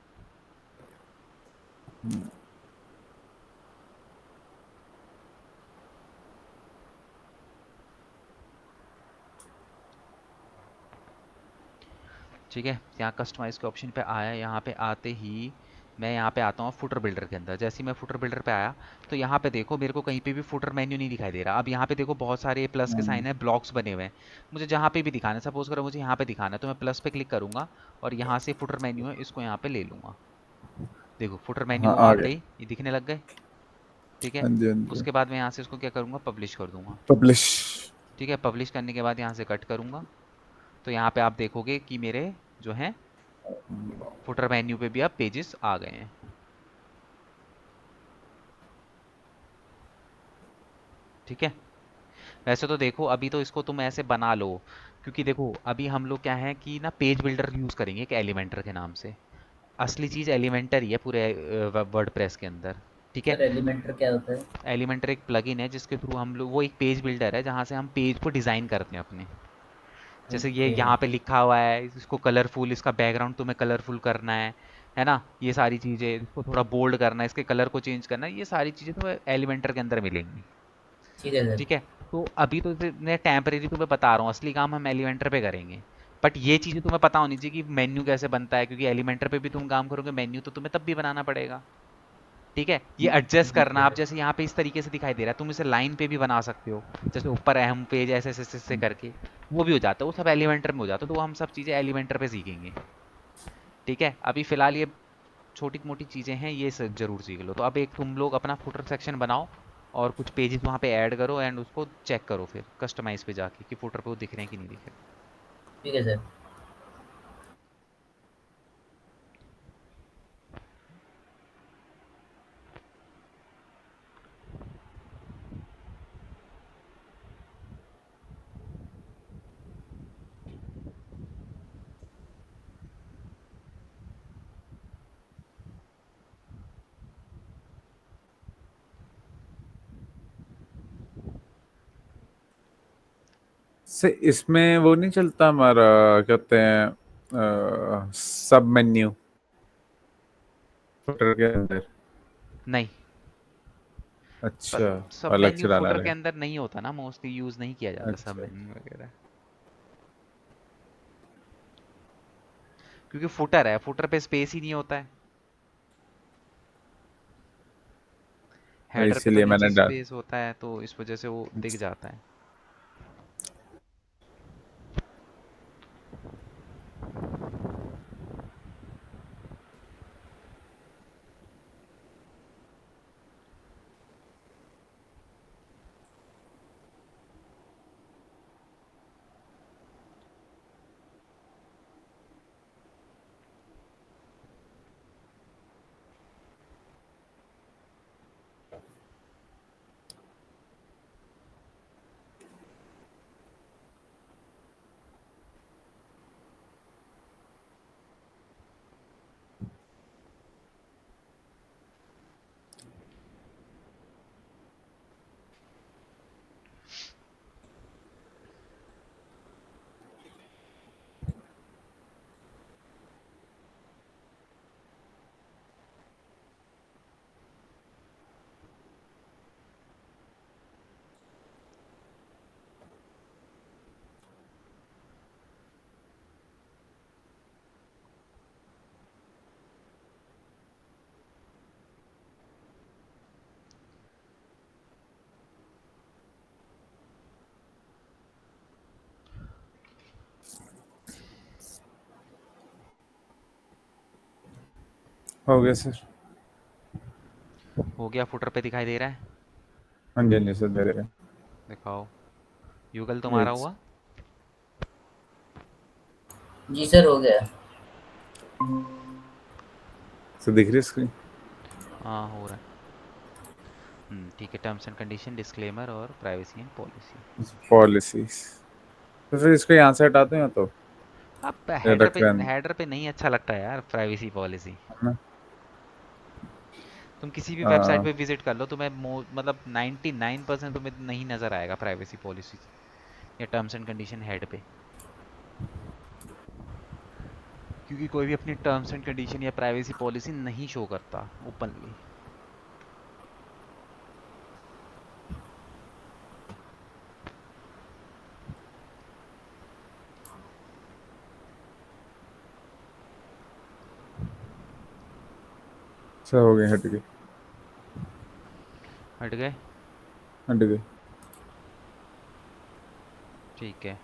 ठीक है, यहाँ कस्टमाइज के ऑप्शन पे आया, यहाँ पे आते ही मैं यहाँ पे आता हूँ फुटर बिल्डर के अंदर। जैसे ही मैं फुटर बिल्डर पे आया, तो यहाँ पे देखो मेरे को कहीं पे भी फुटर मेन्यू नहीं दिखाई दे रहा। अब यहाँ पे देखो बहुत सारे प्लस के साइन है, ब्लॉक्स बने हुए हैं, मुझे जहाँ पे भी दिखाना है। सपोज करो मुझे यहाँ पे दिखाना है, तो मैं प्लस पे क्लिक करूंगा और यहाँ से फुटर मेन्यू है, इसको यहाँ पे ले लूंगा। देखो फुटर हाँ मेन्यू आ आते गए। ही ये दिखने लग गए। ठीक है, हाँ जी हाँ जी। उसके बाद मैं यहाँ से इसको क्या करूँगा, पब्लिश कर दूंगा। पब्लिश। ठीक है, पब्लिश करने के बाद यहाँ से कट करूँगा, तो यहाँ पे आप देखोगे कि मेरे जो हैं फुटर मेन्यू पे भी अब पेजेस आ गए हैं। ठीक है, वैसे तो देखो अभी तो इसको तुम ऐसे बना लो, क्योंकि देखो अभी हम लोग क्या है कि ना पेज बिल्डर यूज़ करेंगे एक एलिमेंटर के नाम से। असली चीज़ एलिमेंटर ही है पूरे वर्डप्रेस के अंदर। ठीक है, सर एलिमेंटर क्या होता है? एलिमेंटर एक प्लगइन है जिसके थ्रू हम लोग, वो एक पेज बिल्डर है जहाँ से हम पेज को डिज़ाइन करते हैं अपने। जैसे ये ओके। यहाँ पे लिखा हुआ है, इसको कलरफुल, इसका बैकग्राउंड तुम्हें कलरफुल करना है ना, ये सारी चीज़ें, इसको थोड़ा बोल्ड करना है, इसके कलर को चेंज करना है, ये सारी चीज़ें तुम्हें एलिमेंटर के अंदर मिलेंगी। ठीक है सर। ठीक है, तो अभी तो मैं टेम्परेरी तुम्हें बता रहा हूँ, असली काम हम एलिमेंटर पे करेंगे। बट ये चीज़ें तुम्हें पता होनी चाहिए कि मेन्यू कैसे बनता है, क्योंकि एलिमेंटर पे भी तुम काम करोगे, मेन्यू तो तुम्हें तब भी बनाना पड़ेगा। ठीक है, ये एडजस्ट करना। आप जैसे यहाँ पे इस तरीके से दिखाई दे रहा है, तुम इसे लाइन पे भी बना सकते हो, जैसे ऊपर अहम पेज ऐसे ऐसे ऐसे करके वो भी हो जाता है, वो सब एलिमेंटर में हो जाता है। तो वो हम सब चीज़ें एलिमेंटर पे सीखेंगे। ठीक है, अभी फिलहाल ये छोटी मोटी चीज़ें हैं, ये जरूर सीख लो। तो अब एक तुम लोग अपना फुटर सेक्शन बनाओ और कुछ पेजेस वहाँ पे ऐड करो एंड उसको चेक करो फिर कस्टमाइज पे जाके कि फुटर पे वो दिख रहे हैं कि नहीं दिख रहे। ठीक है सर। से इसमें वो नहीं चलता हमारा, क्या कहते हैं, सब मेन्यू फुटर के अंदर? नहीं, अच्छा, सब अलग मेन्यू चलाना फुटर के है। अंदर नहीं होता ना, मोस्टली यूज़ नहीं किया जाता सब अच्छा। मेन्यू वगैरह, क्योंकि फुटर है, फुटर पे स्पेस ही नहीं होता है। हेडर पे तो इसीलिए मैंने नीचे डाल। स्पेस होता है, तो इस वजह से वो दिख जाता है। हो गया सर। हो गया, फुटर पे दिखाई दे रहा है? हाँ जी, हाँ जी सर, दे रहे हैं। दिखाओ। युगल तुम्हारा एक हुआ? जी सर, हो गया। सर दिख रही है स्क्रीन? हाँ, हो रहा है। ठीक है, टर्म्स एंड कंडीशन, डिस्क्लेमर और प्राइवेसी एंड पॉलिसी। पॉलिसीज। तो फिर इसको यहाँ से हटा दूँ या तो अब या हेडर रख पे, लें? हेडर पे नहीं अच्छा लगता है यार प्राइवेसी पॉलिसी। है ना? तुम किसी भी वेबसाइट हाँ। पे विजिट कर लो, तुम्हें मतलब 99% तुम्हें नहीं नजर आएगा प्राइवेसी पॉलिसी या टर्म्स एंड कंडीशन हेड पे, क्योंकि कोई भी अपनी टर्म्स एंड कंडीशन या प्राइवेसी पॉलिसी नहीं शो करता ओपनली। सर हो गए, हट गए। हट गए? हट गए। ठीक है,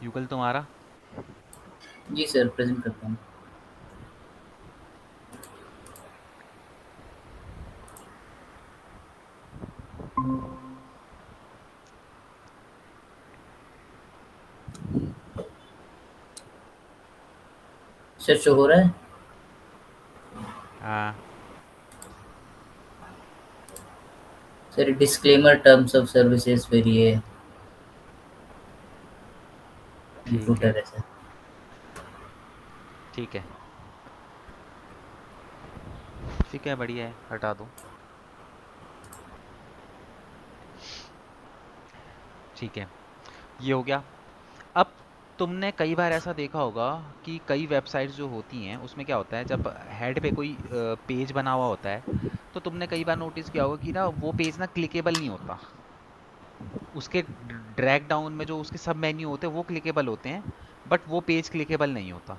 युगल तुम्हारा? जी सर, प्रेजेंट करता हूँ। सर शो हो रहा है? हाँ, sir disclaimer, terms of services, फिर ये ठीक है, फुटर है सर। ठीक है, ठीक है, बढ़िया है, हटा दो। ठीक है, ये हो गया। अब तुमने कई बार ऐसा देखा होगा कि कई वेबसाइट्स जो होती हैं उसमें क्या होता है, जब हेड पे कोई पेज बना हुआ होता है, तो तुमने कई बार नोटिस किया होगा कि ना वो पेज ना क्लिकेबल नहीं होता। उसके ड्रैग डाउन में जो उसके सब मेन्यू होते हैं वो क्लिकेबल होते हैं, बट वो पेज क्लिकेबल नहीं होता।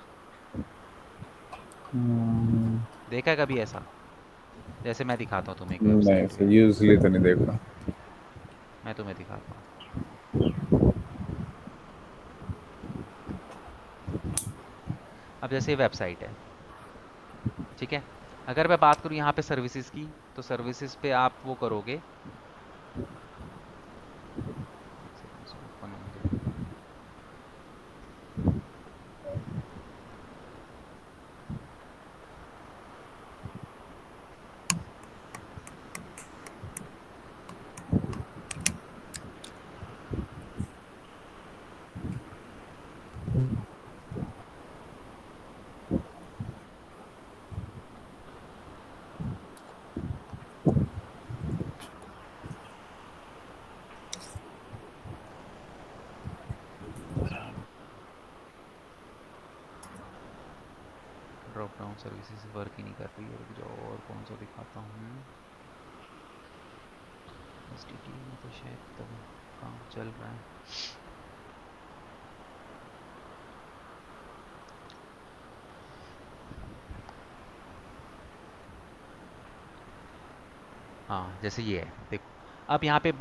देखा है कभी ऐसा? जैसे मैं दिखाता हूँ तुम्हें एक नहीं वेबसाइट सर, पे, यूजली तो नहीं देखा। मैं तुम्हें दिखाता हूँ। अब जैसे ये वेबसाइट है, ठीक है, अगर मैं बात करूँ यहाँ पे सर्विसेज की, तो सर्विसेज पे आप वो करोगे, एक सेकंड से ओपन होने दो। एक second, drop down services work ही नहीं कर रही है, रुक जाओ और कौन सा दिखाता हूँ। एसटीटी में तो शायद तब काम चल रहा है। हाँ जैसे ये है, देखो अब यहाँ पे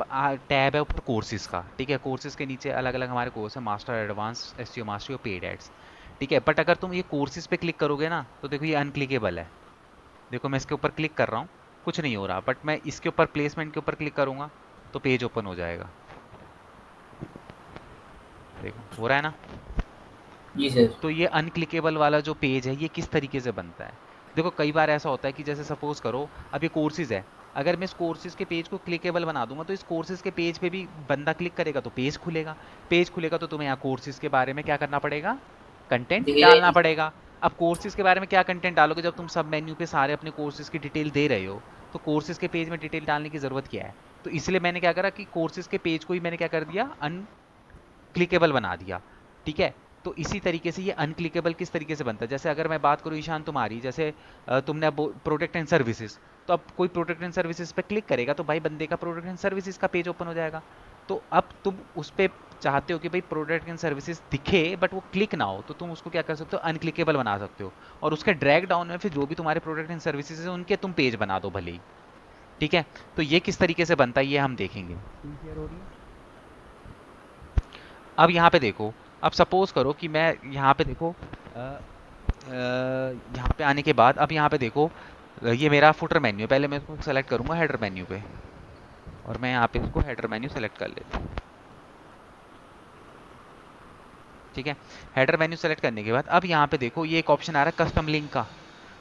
टैब है ऊपर कोर्सेज का, ठीक है, कोर्सेज के नीचे अलग अलग हमारे कोर्स है, मास्टर, एडवांस, एसईओ मास्टरी और पेड एड्स, ठीक है, बट अगर तुम ये कोर्सेज पे क्लिक करोगे ना, तो देखो ये अनक्लिकेबल है। देखो मैं इसके ऊपर क्लिक कर रहा हूँ, कुछ नहीं हो रहा, बट मैं इसके ऊपर प्लेसमेंट के ऊपर क्लिक करूंगा तो पेज ओपन हो जाएगा। देखो हो रहा है ना? जी सर। तो ये अनक्लिकेबल वाला जो पेज है ये किस तरीके से बनता है? देखो कई बार ऐसा होता है कि जैसे सपोज करो अब ये कोर्सेज है, अगर मैं इस कोर्सेज के पेज को क्लिकेबल बना दूंगा तो इस कोर्सेज के पेज पे भी बंदा क्लिक करेगा तो पेज खुलेगा, पेज खुलेगा तो तुम्हें यहाँ कोर्सेज के बारे में क्या करना पड़ेगा, कंटेंट डालना देखिए, पड़ेगा। अब कोर्सेज के बारे में क्या कंटेंट डालोगे जब तुम सब मेन्यू पे सारे अपने कोर्सेज की डिटेल दे रहे हो, तो कोर्सेज के पेज में डिटेल डालने की जरूरत क्या है? तो इसलिए मैंने क्या करा कि कोर्सेज के पेज को ही मैंने क्या कर दिया, क्लिकेबल बना दिया, ठीक है। तो इसी तरीके से ये अनक्लिकेबल किस तरीके से बनता है, जैसे अगर मैं बात करूँ ईशान तुम्हारी, जैसे तुमने अब प्रोडक्ट एंड सर्विसेज, तो अब कोई प्रोडक्ट एंड सर्विसेज पे क्लिक करेगा तो भाई बंदे का प्रोडक्ट एंड सर्विसेज का पेज ओपन हो जाएगा। तो अब तुम उस पर चाहते हो कि भाई प्रोडक्ट एंड सर्विसेज दिखे बट वो क्लिक ना हो, तो तुम उसको क्या कर सकते हो, अनक्लिकेबल बना सकते हो, और उसके ड्रैग डाउन में फिर जो भी तुम्हारे प्रोडक्ट एंड सर्विसेज है उनके तुम पेज बना दो भले ही, ठीक है। तो ये किस तरीके से बनता है ये हम देखेंगे। स्क्रीन शेयर हो रही है? अब यहाँ पे देखो, अब सपोज करो कि मैं यहाँ पे देखो यहाँ पे आने के बाद अब यहाँ पे देखो, ये मेरा फुटर मेन्यू है, पहले मैं इसको सेलेक्ट करूंगा हेडर मेन्यू पे, और मैं यहाँ पे इसको हेडर मेन्यू सेलेक्ट कर लेता हूँ, ठीक है। हेडर मेन्यू सेलेक्ट करने के बाद अब यहाँ पे देखो ये एक ऑप्शन आ रहा है कस्टम लिंक का,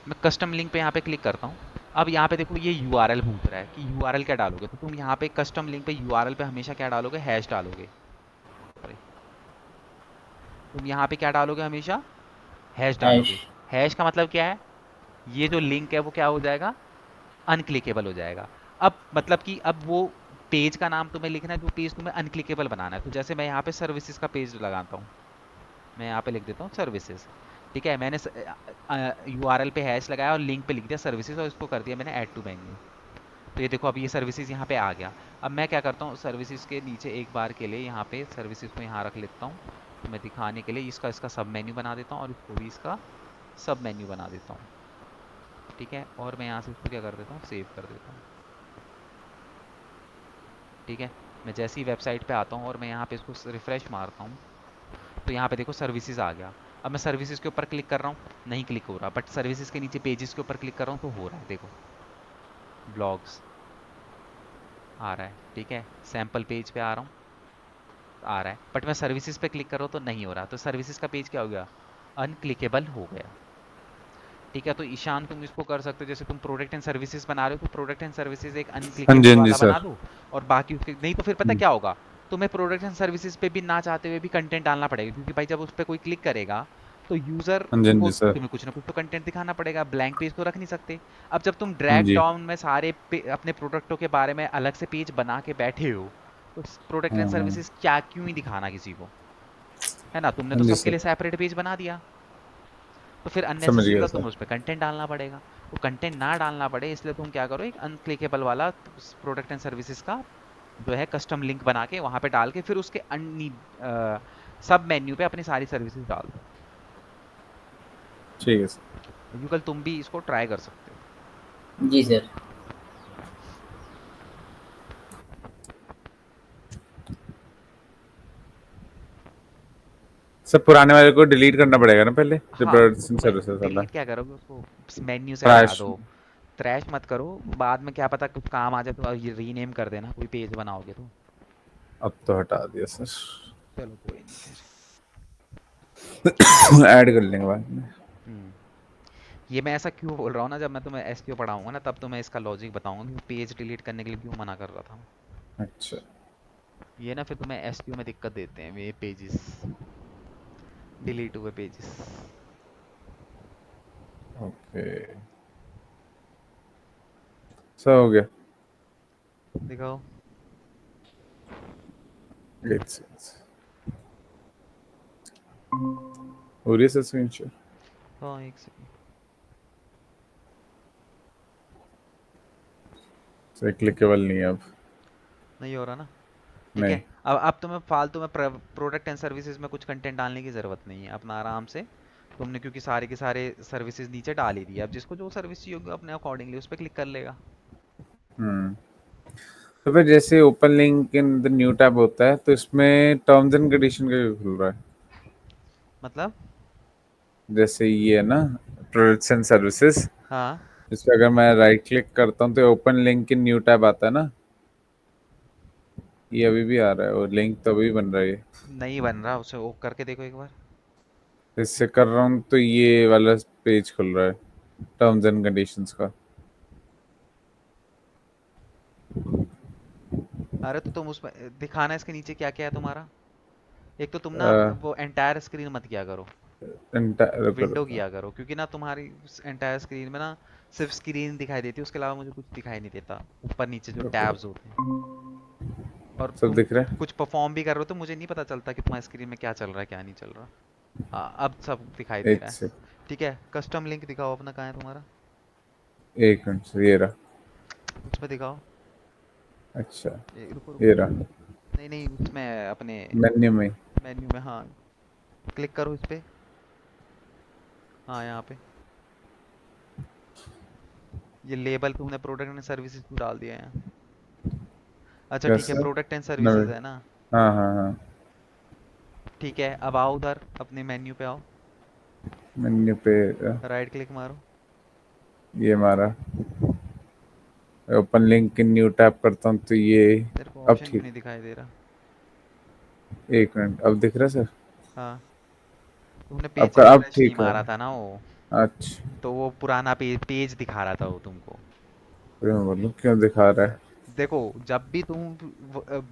मैं कस्टम लिंक पे यहाँ पे क्लिक करता हूँ। अब यहाँ पे देखो ये यूआरएल पूछ रहा है कि यूआरएल क्या डालोगे, तो तुम यहाँ पे कस्टम लिंक पे यूआरएल पे हमेशा क्या डालोगे, हैश डालोगे, सॉरी, तुम यहाँ पे क्या डालोगे, हमेशा हैश हैश। डालोगे। हैश का मतलब क्या है, ये जो लिंक है वो क्या हो जाएगा, अनक्लिकेबल हो जाएगा। अब मतलब कि अब वो पेज का नाम तुम्हें लिखना है जो पेज तुम्हें अनक्लिकेबल बनाना है, तो जैसे मैं यहाँ पे सर्विसेज का पेज लगाता हूँ, मैं यहाँ पे लिख देता हूँ सर्विसेज, ठीक है, मैंने यूआरएल पे हैश लगाया और लिंक पे लिख दिया सर्विसेज और इसको कर दिया मैंने ऐड टू मेन्यू। तो ये देखो अब ये सर्विसेज यहाँ पे आ गया। अब मैं क्या करता हूँ, सर्विसेज के नीचे एक बार के लिए यहाँ पे सर्विसेज को यहाँ रख लेता हूँ, तो मैं दिखाने के लिए इसका इसका सब मेन्यू बना देता हूँ और इसको भी इसका सब मेन्यू बना देता हूँ, ठीक है, और मैं यहाँ से इसको क्या कर देता हूँ, सेव कर देता हूँ, ठीक है। मैं जैसे ही वेबसाइट पे आता हूँ और मैं यहाँ पे इसको रिफ्रेश मारता हूँ, तो यहाँ पे देखो सर्विसेज आ गया। अब मैं सर्विसेज के ऊपर क्लिक कर रहा हूँ, नहीं क्लिक हो रहा, बट सर्विसेज के नीचे पेजेस के ऊपर क्लिक कर रहा हूँ तो हो रहा है, देखो ब्लॉग्स आ रहा है, ठीक है, सैम्पल पेज पे आ रहा हूँ, आ रहा है, बट मैं सर्विसेज पे क्लिक कर रहा हूँ तो नहीं हो रहा, तो सर्विसेज का पेज क्या हो गया, अनक्लिकेबल हो गया, ठीक है। तो ईशान तुम इसको कर सकते हो, जैसे तुम प्रोडक्ट एंड सर्विसेज बना रहे हो तो प्रोडक्ट एंड सर्विसेज एक अनक्लिकेबल हाँ जी वाला बना सर। दो, और बाकी उसके नहीं, तो फिर पता क्या होगा, तुम्हें प्रोडक्ट एंड सर्विसेज पे भी ना चाहते हुए भी कंटेंट डालना पड़ेगा, क्योंकि भाई जब उस पर कोई क्लिक करेगा तो यूजर हाँ जी, हाँ को जी सर। तुम्हें कुछ ना कुछ तो कंटेंट दिखाना पड़ेगा, ब्लैंक पेज तो रख नहीं सकते। अब जब तुम हाँ ड्रैग जी। डाउन में सारे अपने प्रोडक्टों के बारे में अलग से पेज बना के बैठे हो, तो प्रोडक्ट एंड हाँ हाँ। सर्विसेज क्या क्यों ही दिखाना किसी को, है ना, तुमने हाँ तो जी सबके सर, लिए सेपरेट पेज बना दिया, तो फिर समझ अननेसेसरी गया का सर। तुम्हें उस पर कंटेंट डालना पड़ेगा। वो कंटेंट ना डालना पड़े इसलिए तुम क्या करो, एक अनक्लिकेबल वाला प्रोडक्ट एंड सर्विसेज का जो है कस्टम लिंक बना के वहां पे डाल के फिर उसके सब मेन्यू पे अपनी सारी सर्विसेज डाल दो। ठीक है सर। युगल तुम भी इसको ट्राई कर सकते हो। जी सर। सब पुराने वाले को डिलीट करना पड़ेगा ना पहले, जो हाँ, प्रोडक्शन तुम्हें सर्विसेज वाला डिलीट क्या करोगे उसको, मेन्यू से हटा ट्रैश। दो। क्रैश मत करो, बाद में क्या पता कुछ काम आ जाए तो ये रीनेम कर देना, कोई पेज बनाओगे तो। अब तो हटा दिया सर। चलो कोई नहीं फिर। ऐड कर लेंगे बाद में। हम्म ये मैं ऐसा क्यों बोल रहा हूँ ना, जब मैं तुम्हें एसक्यू पढ़ाऊंगा ना तब तुम्हें इसका लॉजिक बताऊंगा कि पेज डिलीट करने के लिए क्यों मना कर रहा था। अच्छा। ये ना फिर तुम्हें एसक्यू में दिक्कत देते हैं ये पेजेस, डिलीट हुए पेजेस। ओके, सब हो गया। दिखाओ। एक सेकंड। हो रही है सर स्क्रीनशॉट। हाँ एक सेकंड। सर क्लिकेबल नहीं है अब। नहीं हो रहा ना। ठीक नहीं। है, अब तुम्हें फालतू में प्रोडक्ट एंड सर्विसेज में कुछ कंटेंट डालने की ज़रूरत नहीं है, अपना आराम से तुमने क्योंकि सारे के सारे सर्विसेज नीचे डाल ही दिए, अब जिसको जो सर्विस चाहिए होगी अपने अकॉर्डिंगली उस पर क्लिक कर लेगा। हम्म। तो फिर जैसे ओपन लिंक के अंदर न्यू टैब होता है, तो इसमें टर्म्स एंड कंडीशन का क्यों खुल रहा है? मतलब। जैसे ये है ना, प्रोडक्ट्स एंड सर्विसेज, हाँ। इस पे अगर मैं राइट क्लिक करता हूँ तो open link in new tab आता है ना, ये अभी भी आ रहा है और लिंक तो अभी बन रहा है ये। नहीं बन रहा, उसे वो करके देखो एक बार। इससे कर रहा हूँ तो ये वाला पेज खुल रहा है टर्म्स एंड कंडीशंस का। अरे तो तुम उसमें दिखाना इसके नीचे क्या क्या है तुम्हारा। एक तो तुम ना अ, वो एंटायर स्क्रीन मत किया करो, रुको विंडो रुको। किया करो, क्योंकि ना तुम्हारी एंटायर स्क्रीन में ना सिर्फ स्क्रीन दिखाई देती है, उसके अलावा मुझे कुछ दिखाई नहीं देता ऊपर नीचे जो रुको टैब्स रुको। होते हैं। और सब तुम दिख रहा है। कुछ परफॉर्म भी कर रहे हो तो मुझे नहीं पता चलता कि तुम्हारी स्क्रीन में क्या चल रहा है क्या नहीं चल रहा। हाँ अब सब दिखाई दे एक रहा से है। ठीक है, कस्टम लिंक दिखाओ अपना, कहाँ है तुम्हारा। एक मिनट से ये रहा। उसमें दिखाओ। अच्छा, रुको ये रुको। रहा नहीं नहीं उसमें अपने मेन्यू में। मेन्यू में, हाँ क्लिक करो इस पे। हाँ यहाँ पे ये लेबल तुमने प्रोडक्ट एंड सर्विसेज क्यों डाल दिया है। अच्छा ठीक है, कैसे? प्रोडक्ट एंड नवे। सर्विसेज है ना। हाँ हाँ हाँ। ठीक है, अब आओ उधर अपने मेन्यू पे आओ, मेन्यू पे राइट क्लिक मारो। ये हमारा open link in new tab करता हूँ तो ये। तेरे को अब ऑप्शन क्यों ठीक। नहीं दिखाई दे रहा। एक मिनट, अब दिख रहा है सर? हाँ तुमने अब पेज का अब रिफ्रेश नहीं ठीक है। मारा था ना वो, अच्छा, तो वो पुराना पेज दिखा रहा था वो तुमको। फिर मैं बोलूँ क्यों दिखा रहा है। देखो जब भी तुम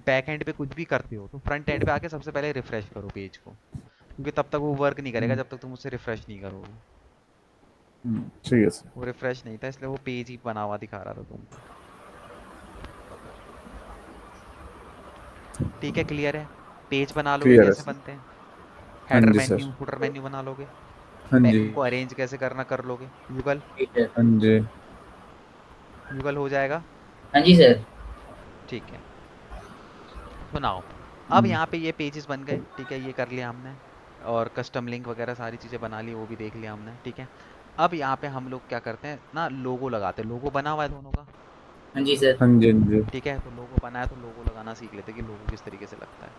बैक एंड पे कुछ भी करते हो तो फ्रंट एंड पे आके सबसे पहले रिफ्रेश करो पेज को, क्योंकि तब तक वो वर्क नहीं करेगा हम्म, जब तक तुम उसे रिफ्रेश नहीं करोगे। ठीक है सर। वो रिफ्रेश नहीं था इसलिए वो पेज ही बना हुआ दिखा रहा था तुमको। ठीक है क्लियर है। पेज बना लोगे क्लियर है कैसे सर। बनते हैं, हाँ हेडर जी सर। मेन्यू फुटर मेन्यू बना लोगे, हाँ जी। मेन्यू को अरेंज कैसे करना कर लोगे। युगल, जी सर। हाँ जी। युगल हो जाएगा। हाँ जी सर। ठीक है, सुनाओ। अब हम्म, यहाँ पे ये पेजेस बन गए, ठीक है ये कर लिया हमने, और कस्टम लिंक वगैरह सारी चीज़ें बना ली, वो भी देख लिया हमने। ठीक है, अब यहाँ पे हम लोग क्या करते हैं ना, लोगो लगाते हैं, लोगो बना हुआ है दोनों का। हाँ जी सर। हाँ जी हाँ जी। ठीक है, तो लोगो बना है तो लोगो लगाना सीख लेते हैं कि लोगो किस तरीके से लगता है।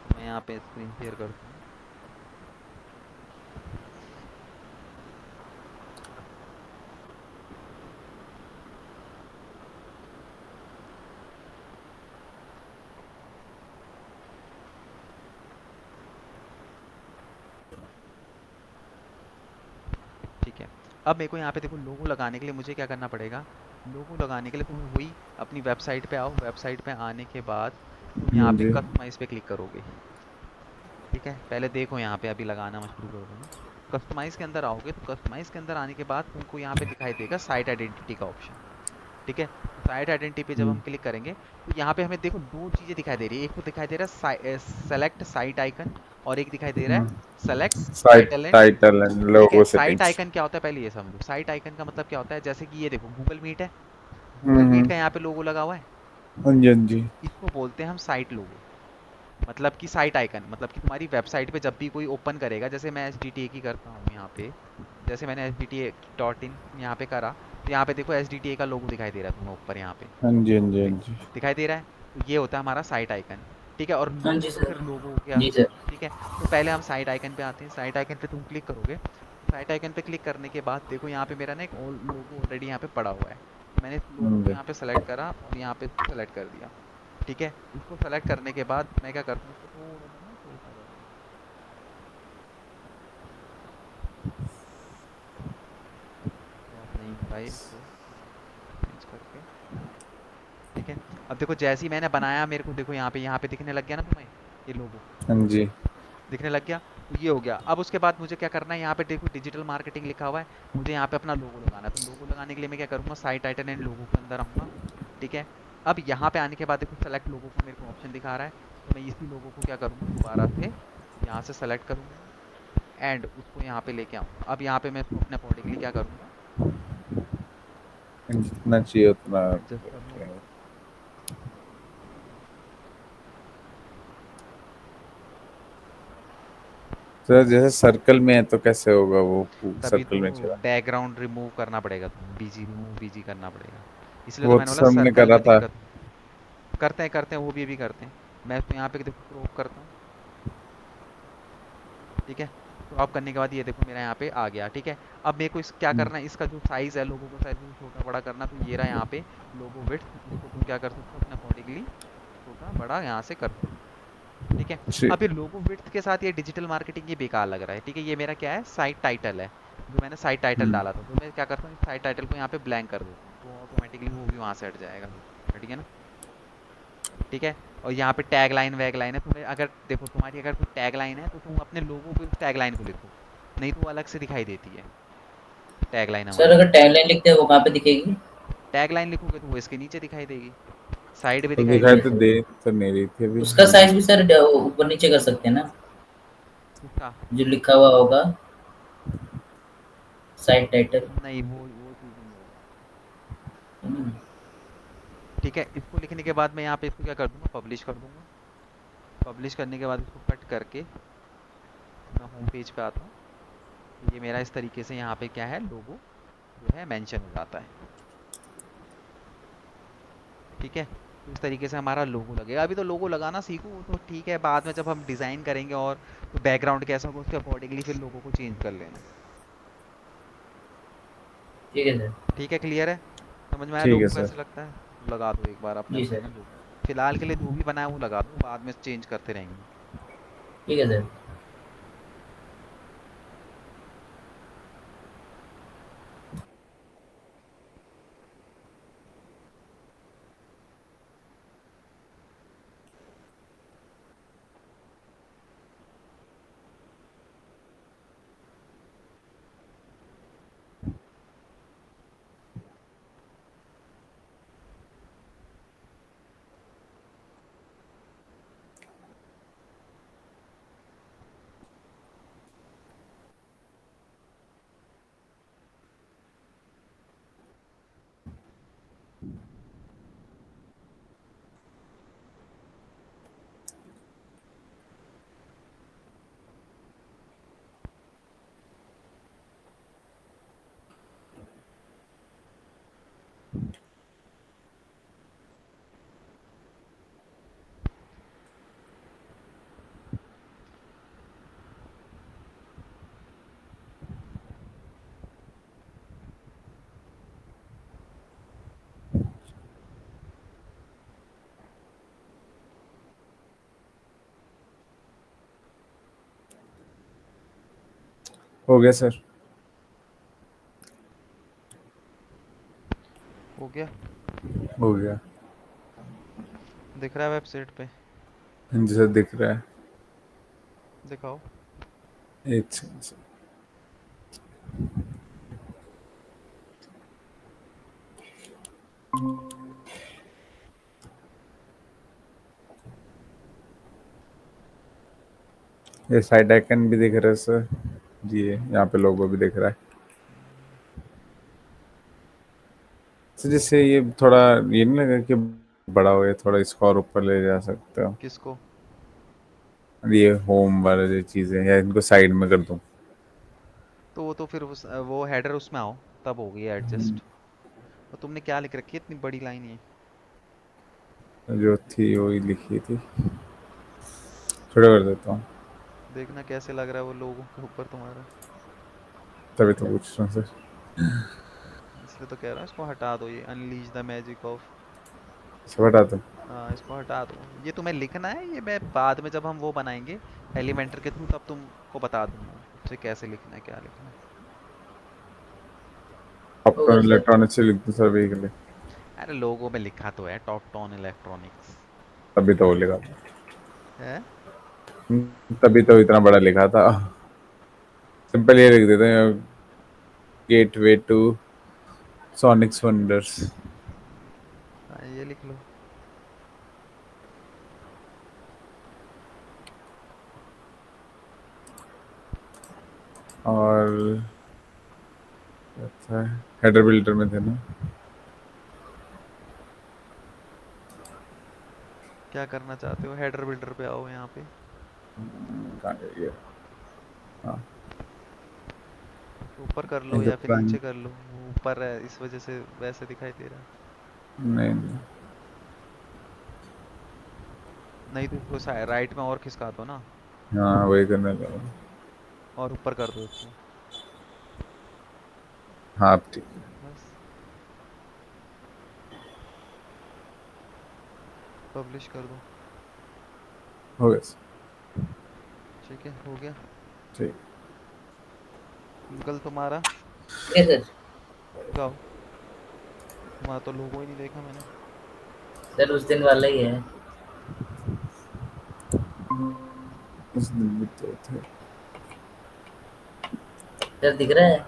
तो मैं यहाँ पे स्क्रीन शेयर करता हूँ। ठीक है, अब मेरे को यहाँ पे देखो लोगो लगाने के लिए मुझे क्या करना पड़ेगा। लोगो लगाने के लिए तुम वही अपनी वेबसाइट पे आओ, वेबसाइट पे आने के बाद तुम हाँ यहाँ पे जी। कस्टमाइज पे क्लिक करोगे। ठीक है, पहले देखो यहाँ पे, अभी लगाना मैं शुरू कर दूंगा। कस्टमाइज के अंदर आओगे तो कस्टमाइज के अंदर आने के बाद तुमको यहाँ पे दिखाई देगा साइट आइडेंटिटी का ऑप्शन। ठीक है, तो साइट आइडेंटिटी पे जब हम हम्म, क्लिक करेंगे तो यहाँ पे हमें देखो दो चीज़ें दिखाई दे रही है, एक तो दिखाई दे रहा है सेलेक्ट साइट आइकन, और एक दिखाई दे रहा है select site title and. Title and ठीक है, लोगो साइट सेटिंग्स। आइकन क्या होता है पहले ये समझो। साइट आइकन का मतलब क्या होता है, जैसे कि ये देखो गूगल मीट है, गूगल मीट हम्म। का यहाँ पे लोगो लगा हुआ है, हाँ जी हाँ जी। इसको बोलते हैं हम साइट लोगो। मतलब कि साइट आइकन मतलब कि तुम्हारी वेबसाइट पे जब भी कोई ओपन करेगा, जैसे मैं एच डी टी ए की करता हूँ यहाँ पे, जैसे मैंने sdta.in यहाँ पे करा, तो यहाँ पे देखो SDTA का लोगो दिखाई दे रहा है तुम्हें ऊपर यहाँ पे। हाँ जी, हाँ जी, हाँ दि- जी। दिखाई दे रहा है। तो ये होता है हमारा साइट आइकन। ठीक है, और हाँ जी सर। फिर लोगो हो गया। जी सर। ठीक है, तो पहले हम साइट आइकन पे आते हैं। साइट आइकन पे तुम क्लिक करोगे, साइट आइकन पे क्लिक करने के बाद देखो यहाँ पे मेरा ना एक लोगो ऑलरेडी यहाँ पे पड़ा हुआ है। तो मैंने इस लोगो हाँ को जी, यहाँ पे सेलेक्ट करा और यहाँ पे सेलेक्ट कर दिया। ठीक है, इसको सेलेक्ट करने के बाद मैं क्या करता हूँ, इसको थोड़ा सा ना छोटा कर देता हूँ, क्रॉप नहीं हो रहा है इसको चेंज करके। ठीक है, अब देखो जैसे ही मैंने बनाया मेरे को देखो यहाँ पे दिखने लग गया ना तुम्हें ये लोगो, हाँ जी। दिखने लग गया। तो ये हो गया। अब उसके बाद मुझे क्या करना है, यहाँ पे देखो डिजिटल मार्केटिंग लिखा हुआ है, मुझे यहाँ पे अपना लोगो लगाना है। तो लोगो लगाने के लिए मैं क्या करूँगा, साइट टाइटल एंड लोगो के अंदर आऊँगा। ठीक है, अब यहाँ पे आने के बाद देखो सेलेक्ट लोगो का मेरे को ऑप्शन दिखा रहा है। तो मैं इसी लोगो को क्या करूँगा, दोबारा से यहाँ से सेलेक्ट करूँगा एंड उसको यहाँ पे लेके आऊँगा। अब यहाँ पे मैं इसको अपने अकॉर्डिंगली क्या करूँगा, जितना चाहिए उतना एडजस्ट कर रखें। लूँगा। सर जैसे सर्कल में है तो कैसे होगा वो, तभी तो सर्कल में चला? बैकग्राउंड रिमूव करना पड़ेगा, तुम्हें बीजी रिमूव बीजी करना पड़ेगा। इसलिए तो वो मैंने तो बोला सबने सर्कल करा में था। दिक्कत करते हैं वो भी करते हैं। मैं तो यहाँ पे देखो क्रॉप करता हूँ। ठीक है, क्रॉप करने के बाद ये देखो मेरा यहाँ पे आ गया। ठीक है, अब मेरे को इस क्या करना है, इसका जो साइज है लोगों का साइज छोटा बड़ा करना। तो ये रहा यहाँ पे लोगो विड्थ, इसको तुम क्या कर सकते हो अपने अकॉर्डिंगली छोटा बड़ा यहाँ से कर सकते हो। ठीक है, जी। अब ये लोगो विड्थ के साथ ये डिजिटल मार्केटिंग ये बेकार लग रहा है। ठीक है, ये मेरा क्या है, साइट टाइटल है, जो मैंने साइट टाइटल हम्म। डाला था। तो मैं क्या करता हूँ, साइट टाइटल को यहाँ पे ब्लैंक कर देता हूँ, तो ऑटोमेटिकली वो भी वहाँ से हट जाएगा। ठीक है ना। ठीक है, और यहाँ पे टैग लाइन वैग लाइन है। तुम्हें अगर देखो तुम्हारी अगर कोई टैग लाइन है तो तुम अपने लोगों को टैग लाइन को लिखो, नहीं तो वो अलग से दिखाई देती है टैग लाइन सर हमारी। अगर टैगलाइन लिखते हैं वो कहाँ पे दिखेगी? टैग लाइन लिखोगे तो वो इसके नीचे दिखाई देगी, साइड पे तो दिखाई ठीक दिखाई है तो देगी। सर। दे तो नहीं रही थी अभी। उसका हाँ जी। साइज भी सर ऊपर नीचे कर सकते हैं ना, किसका? जो लिखा हुआ होगा साइट टाइटल। नहीं, वो चीज़ नहीं होगा। हम्म। ठीक है, इसको लिखने के बाद मैं यहाँ पे इसको क्या कर दूंगा, पब्लिश कर दूंगा। पब्लिश करने के बाद इसको कट करके मैं होम पेज पे आता हूँ। तो ये मेरा इस तरीके से यहाँ पे क्या है, लोगो जो है मेंशन हो जाता है। ठीक है, तो इस तरीके से हमारा लोगो लगेगा। अभी तो लोगो लगाना सीखो तो ठीक है, बाद में जब हम डिज़ाइन करेंगे और तो बैकग्राउंड कैसा होगा उसके अकॉर्डिंगली फिर लोगों को चेंज कर लेना। ठीक है सर। ठीक है, क्लियर है, समझ में आया ठीक है लोगो सर। कैसे लगता है। लगा दो एक बार अपने जी अपने सर। ना लोगो, फिलहाल के लिए जो भी बनाया वो लगा दो, बाद में चेंज करते रहेंगे। ठीक है सर। हो गया सर। हो गया, हो गया। दिख रहा है वेबसाइट पे, हाँ जी सर, दिख रहा है। दिखाओ। एक सेकंड सर। ये साइड आइकन भी दिख रहा है सर जी, ये यहाँ पे लोगो भी दिख रहा है। सर जैसे ये थोड़ा, ये नहीं लगा कि बड़ा हो गया, थोड़ा इसको और ऊपर ले जा सकते हो? किसको? ये होम वाला जो चीज़ है, या इनको साइड में कर दूं? तो वो तो फिर वो हेडर उसमें आओ, तब होगी एडजस्ट। और तुमने क्या लिख रखी है इतनी बड़ी लाइन ये? जो थी वही लिखी थी, छोटा कर देता हूँ। देखना कैसे लग रहा है वो लोगों के ऊपर तुम्हारा। तभी तो पूछ रहा हूँ सर। इसलिए तो कह रहा हूँ इसको हटा दो, ये अनलीश द मैजिक ऑफ। सब हटा दो। हाँ इसको हटा दो। ये तुम्हें लिखना है, ये मैं बाद में जब हम वो बनाएंगे एलिमेंटर के थ्रू तब तुमको बता दूंगा उसे कैसे लिखना है, क्या लिखना है। होगा अपटॉन सर। इलेक्ट्रॉनिक्स से लिख दो सर वही के लिए। अरे लोगों में लिखा तो है टॉपटॉन इलेक्ट्रॉनिक्स तभी तो वो लिखा है। था, तभी तो इतना बड़ा लिखा था। सिंपल ये लिख देते हैं, गेटवे टू सोनिक्स वंडर्स। हाँ ये लिख लो। और अच्छा, हेडर बिल्डर में थे ना। क्या करना चाहते हो, हेडर बिल्डर पे आओ यहाँ पे। कहाँ गई ये? हाँ, ऊपर कर लो इधर या फिर प्राइम। नीचे कर लो, वो ऊपर है इस वजह से वैसे दिखाई दे रहा है। नहीं नहीं। नहीं तो इसको राइट में और खिसका दो ना, हाँ वही करने लगा। और ऊपर कर दो इसको। हाँ अब ठीक है। बस पब्लिश कर दो। हो गया सर। ठीक है हो गया। ठीक। अंकल तुम्हारा ये सर। गाओ। तुम्हारा तो लोगो ही नहीं देखा मैंने। सर उस दिन वाला ही है। उस दिन भी तो थे। सर दिख रहा है।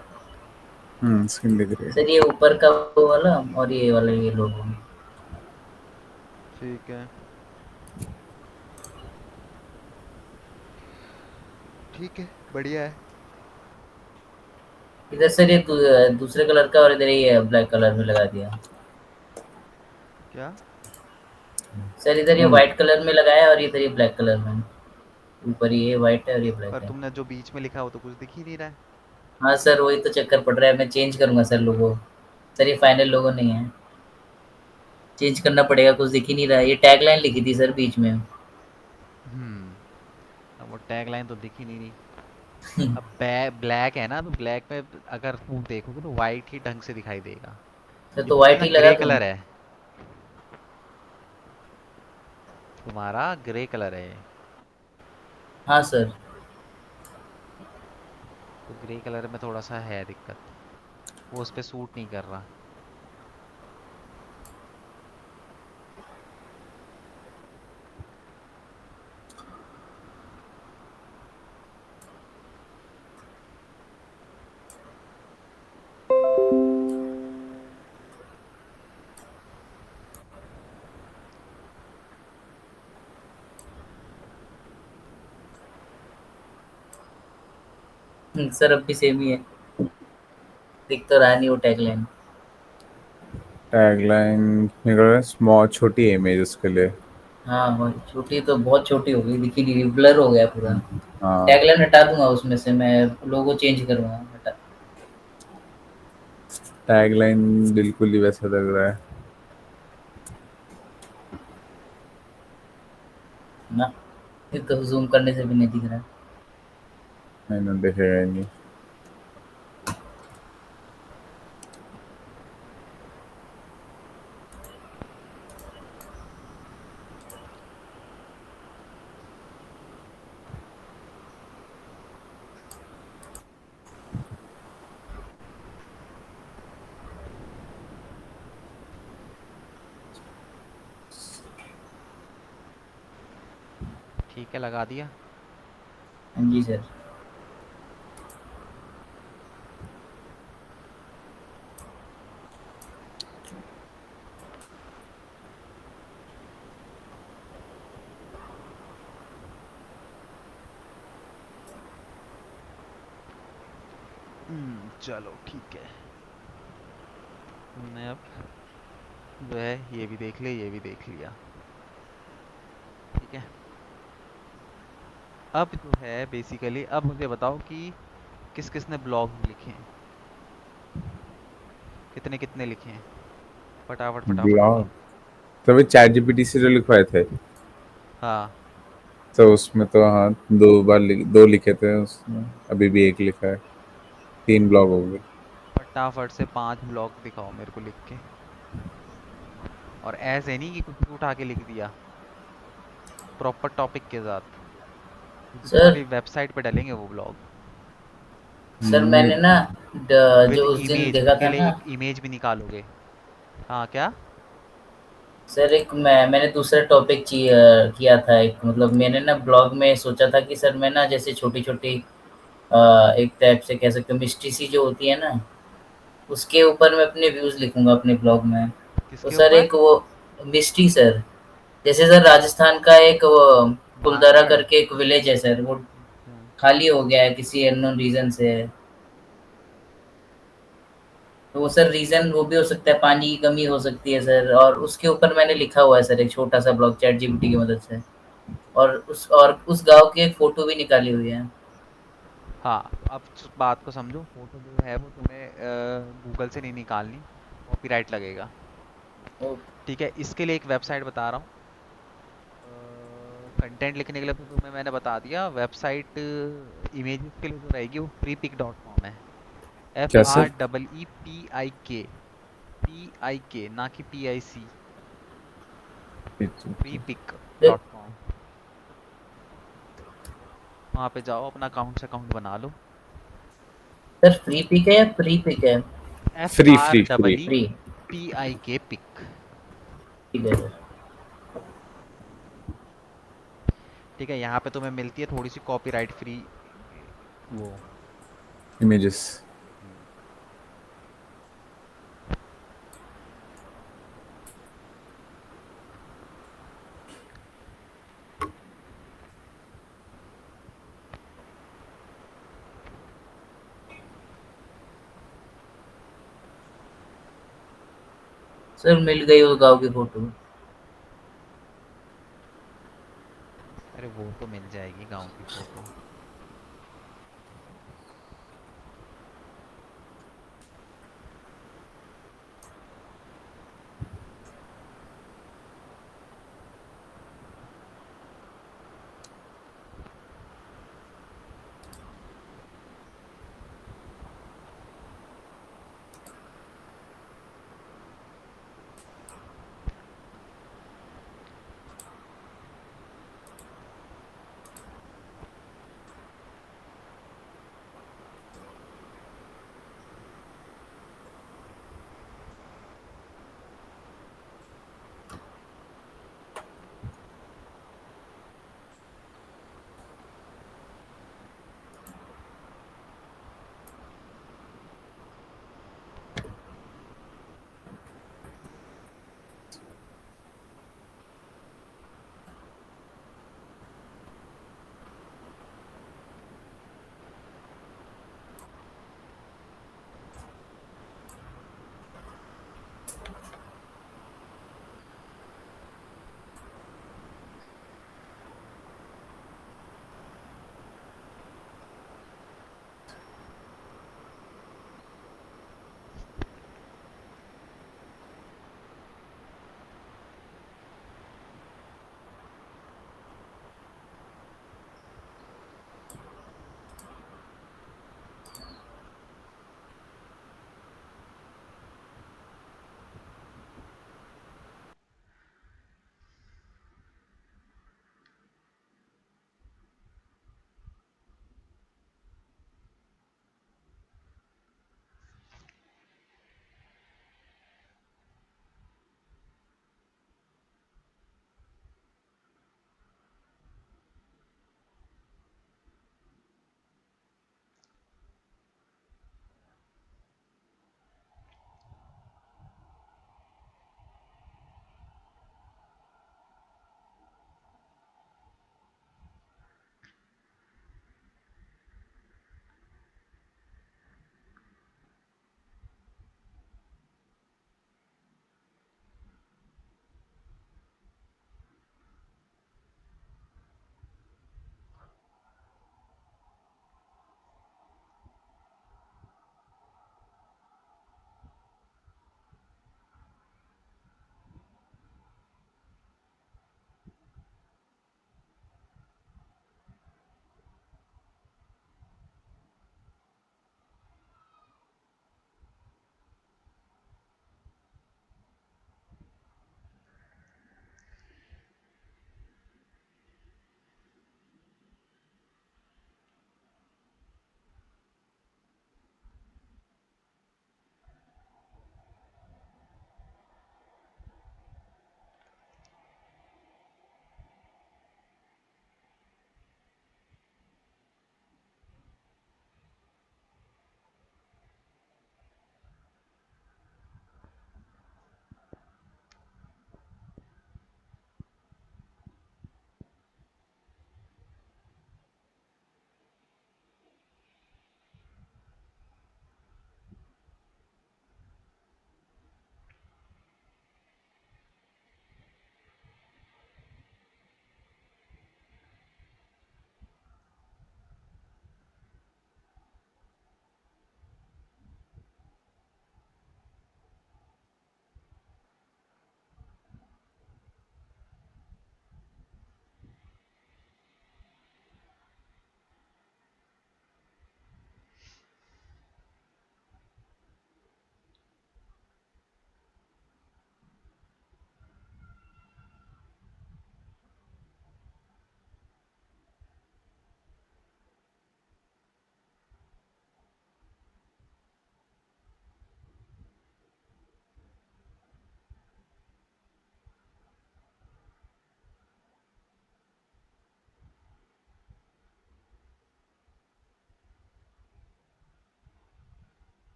स्क्रीन दिख रही है। सर ये ऊपर का वो वाला और ये वाला ये लोगो। ठीक है ठीक है बढ़िया है। इधर सर ये दूसरे कलर का और इधर ये ब्लैक कलर में लगा दिया। क्या? सर इधर ये हम्म व्हाइट कलर में लगाया और इधर ये ब्लैक कलर में। ऊपर ये व्हाइट है और ये ब्लैक पर है। तुमने जो बीच में लिखा है वो तो कुछ दिख ही नहीं रहा है। हाँ सर वही तो चक्कर पड़ रहा है, मैं चेंज करूंगा सर लोगो। सर ये फाइनल लोगो नहीं है, चेंज करना पड़ेगा, कुछ दिख ही नहीं रहा है। ये टैग लाइन लिखी थी सर बीच में। अब वो टैग लाइन तो दिख ही नहीं रही। अब ब्लैक है ना, तो ब्लैक में अगर तुम देखोगे तो वाइट ही ढंग से दिखाई देगा। सर ये तो तुम्हारा व्हाइट ना ही लगा ग्रे दूं। कलर है, तुम्हारा ग्रे कलर है ये। हाँ सर। तो ग्रे कलर में थोड़ा सा है दिक्कत, वो उस पे सूट नहीं कर रहा। सर अब भी सेम ही है, दिख तो रहा नहीं वो टैग लाइन। टैगलाइन निकल स्मॉल छोटी इमेज उसके लिए। हाँ वो छोटी तो बहुत छोटी हो गई, दिख ही नहीं रही, ब्लर हो गया पूरा। हाँ, टैग लाइन हटा दूंगा उसमें से, मैं लोगो चेंज करूंगा हटा। टैगलाइन बिल्कुल ही वैसा लग रहा है। ना ये तो जूम करने से भी नहीं दिख रहा। नहीं ना, दिखेगा ही नहीं। ठीक है लगा दिया। हाँ जी सर। चलो ठीक है। हमने अब जो है ये भी देख लिया, ये भी देख लिया। ठीक है अब जो है बेसिकली अब मुझे बताओ कि किस किसने ब्लॉग लिखे हैं, कितने कितने लिखे हैं, फटाफट फटाफट बताओ। ब्लॉग तो अभी चैट जीपीटी से जो लिखवाए थे, हाँ, तो उसमें तो हाँ 2 बार दो लिखे थे उसमें, अभी भी एक लिखा है, 3 ब्लॉग हो गए। फटाफट से 5 ब्लॉग दिखाओ मेरे को लिख के, और ऐसे नहीं कि कुछ भी उठा के लिख दिया, प्रॉपर टॉपिक के साथ, क्योंकि सर तुम्हारी वेबसाइट पे डलेंगे वो ब्लॉग। सर मैंने ना जो विद उस दिन इमेज, देखा उसके था लिए ना एक इमेज भी निकालोगे। हाँ क्या? सर, एक मैंने दूसरा टॉपिक किया था। एक मतलब मैंने ना ब्लॉग में सोचा था कि सर मैं ना जैसे छोटी-छोटी एक टाइप से कह सकते हो मिस्ट्री सी जो होती है ना, उसके ऊपर मैं अपने व्यूज़ लिखूँगा अपने ब्लॉग में। तो किसके सर ऊपर? एक वो मिस्ट्री सर, जैसे सर राजस्थान का एक वो कुलधारा भानगढ़। करके एक विलेज है सर, वो अच्छा। खाली हो गया है किसी अननोन रीज़न से। तो वो सर रीज़न वो भी हो सकता है, पानी की कमी हो सकती है सर, और उसके ऊपर मैंने लिखा हुआ है सर एक छोटा-सा ब्लॉग चैट जीपीटी की मदद से। और उस गाँव की एक फ़ोटो भी निकाली हुई है। हाँ, अब बात को समझो, फोटो जो है वो तुम्हें गूगल से नहीं निकालनी, कॉपीराइट लगेगा। ओ ठीक है, इसके लिए एक वेबसाइट बता रहा हूँ। कंटेंट लिखने के लिए तो तुम्हें मैंने बता दिया, वेबसाइट इमेजेस के लिए जो रहेगी वो freepik.com है। क्या F sir? R double E P I K, ना कि P I C. freepik sir dot com, वहाँ पे जाओ, अपना अकाउंट बना लो। सर फ्री पिक है या प्री पिक है? F free R free free. Double E free, P I K pick. ठीक है सर। ठीक है, यहाँ पे तुम्हें मिलती है थोड़ी सी कॉपीराइट फ्री वो। इमेजेस। हम्म, सर मिल गई उस गाँव की फ़ोटो। अरे वो तो मिल जाएगी गांव की फोटो।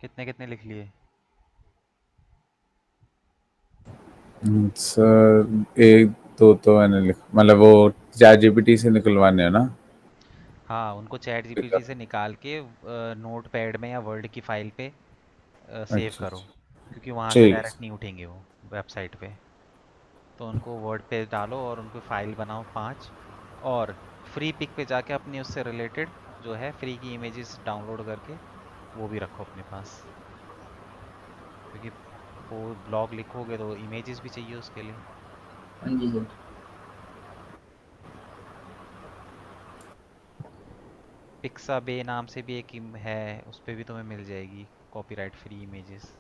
कितने कितने लिख लिए? सर एक दो तो मैंने लिख, मतलब वो चैट जीपीटी से निकलवाने हैं ना? हाँ, उनको चैट जीपीटी से निकाल के नोट पैड में या वर्ड की फाइल पे सेव अच्छा करो, अच्छा, क्योंकि वहाँ से ठीक डायरेक्ट नहीं उठेंगे वो वेबसाइट पे। तो उनको वर्ड पे डालो और उनको फाइल बनाओ 5, और फ्री पिक पे जाके अपनी उससे रिलेटेड जो है फ्री की इमेजेस डाउनलोड करके वो भी रखो अपने पास, क्योंकि ब्लॉग लिखोगे तो इमेजेस भी चाहिए उसके लिए। हाँ जी सर। पिक्साबे नाम से भी एक है, उस पे भी तुम्हें मिल जाएगी कॉपीराइट फ्री इमेजेस।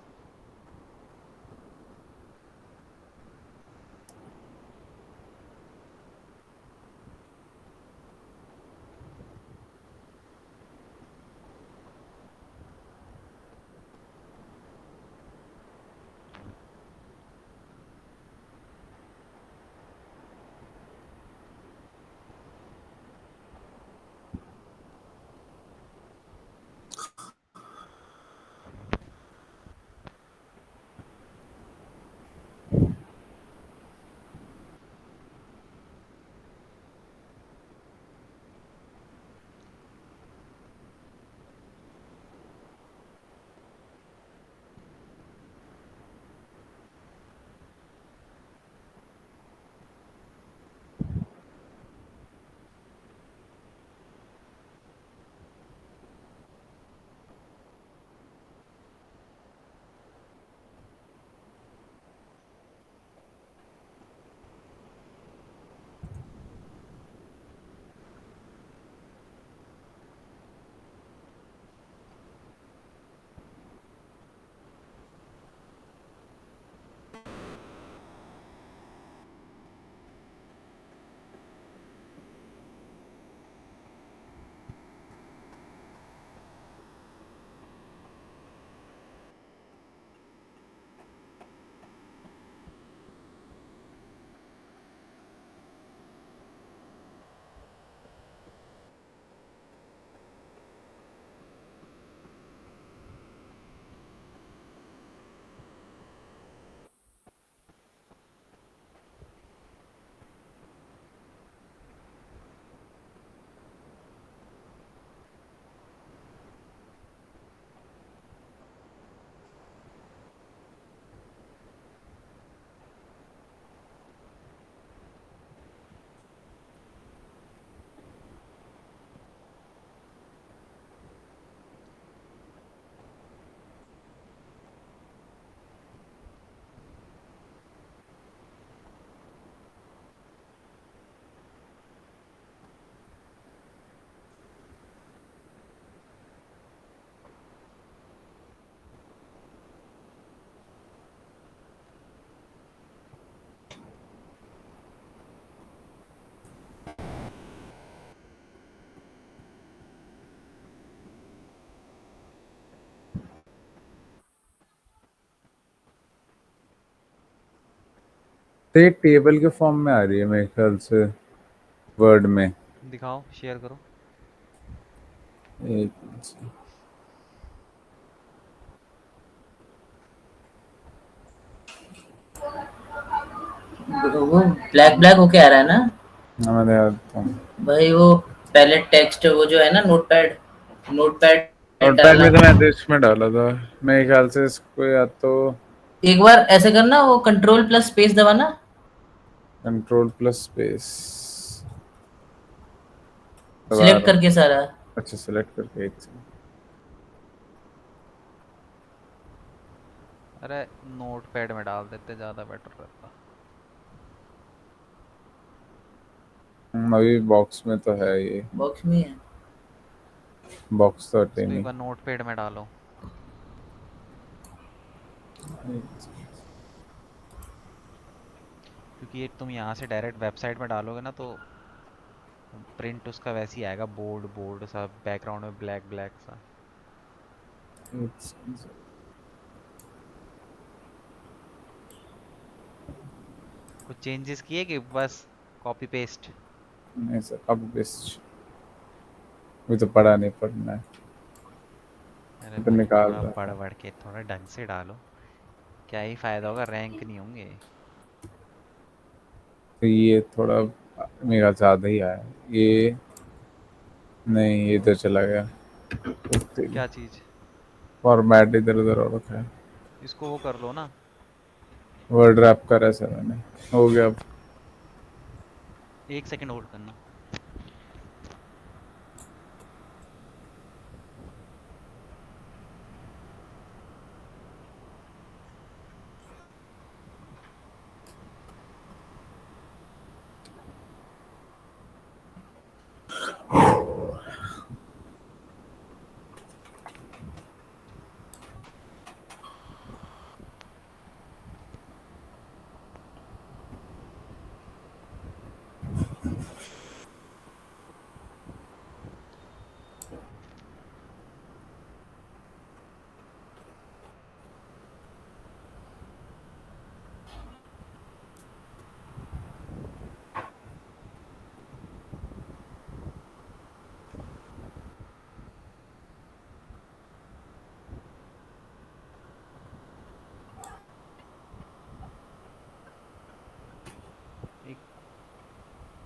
तो ये टेबल के फॉर्म में आ रही है मेरे ख्याल से, वर्ड में। दिखाओ, शेयर करो। एक वो ब्लैक ब्लैक होके आ रहा है ना हमारे आता हूँ। भाई? वो पहले टेक्स्ट वो जो है ना, नोटपैड, और नोटपैड पैड डालना। में तो मैंने इसमें डाला था मेरे ख्याल से, इसको या तो एक बार ऐसे करना, वो कंट्रोल प्लस स्पेस दबाना, कंट्रोल प्लस स्पेस दबा सिलेक्ट रहा हूँ। करके सारा। अच्छा, सेलेक्ट करके एक second। अरे नोट पैड में डाल देते, ज़्यादा बेटर रहता। अभी बॉक्स में तो है ये, बॉक्स में है। बॉक्स तो हटे इसको एक नहीं। बार नोट पैड में डालो, क्योंकि ये तुम यहाँ से डायरेक्ट वेबसाइट में डालोगे ना तो प्रिंट उसका वैसे ही आएगा, बोर्ड बोर्ड सा, बैकग्राउंड में ब्लैक ब्लैक सा। कुछ चेंजेस किए कि बस कॉपी पेस्ट? नहीं सर, अब बेस्ट, मुझे तो पढ़ा नहीं, पढ़ना है। अरे तो भाई निकाल थोड़ा रहा बढ़ था। बढ़ के थोड़ा ढंग से डालो, क्या ही फायदा होगा, रैंक नहीं होंगे। तो ये थोड़ा मेरा ज़्यादा ही आया ये। नहीं, ये इधर चला गया। क्या चीज़? फॉर्मेट इधर उधर हो रखा है। इसको वो कर लो ना। वर्ड रैप करा है सर मैंने। हो गया अब। 1 सेकंड होल्ड करना। एक,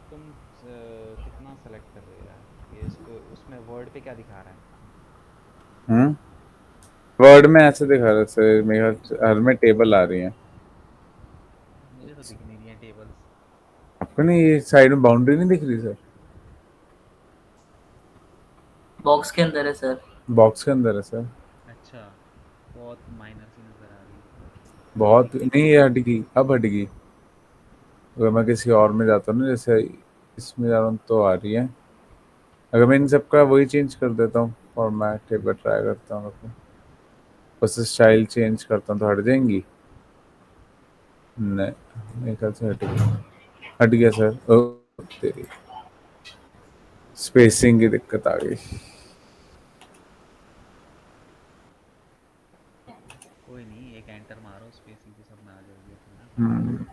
तुम कितना सेलेक्ट कर रहे हो यार, ये इसको उसमें वर्ड पे क्या दिखा रहा है? वर्ड में ऐसे दिखा रहा है सर, मेरे हर में टेबल आ रही है। मुझे तो दिख नहीं रही है टेबल्स। आपको नहीं, ये साइड में बाउंड्री नहीं दिख रही सर? बॉक्स के अंदर है सर। बॉक्स के अंदर है सर। अच्छा, बहुत माइनर सी नज़र आ रही है। बहुत ठीक है। नहीं, ये हटेगी, अब हटेगी। अगर मैं किसी और में जाता हूँ ना, जैसे इसमें जा रहा हूँ तो आ रही है। अगर मैं इन सबका वही चेंज कर देता हूँ, फॉर्मेट एक बार ट्राई करता हूँ अपने, बस स्टाइल चेंज करता हूँ तो हट जाएंगी। नहीं, मेरे ख्याल से हट गया। हट गया सर। ओ तेरी, स्पेसिंग की दिक्कत आ गई। कोई नहीं, एक एंटर मारो, स्पेसिंग की सब में आ जाएगी अपने आप। हम्म।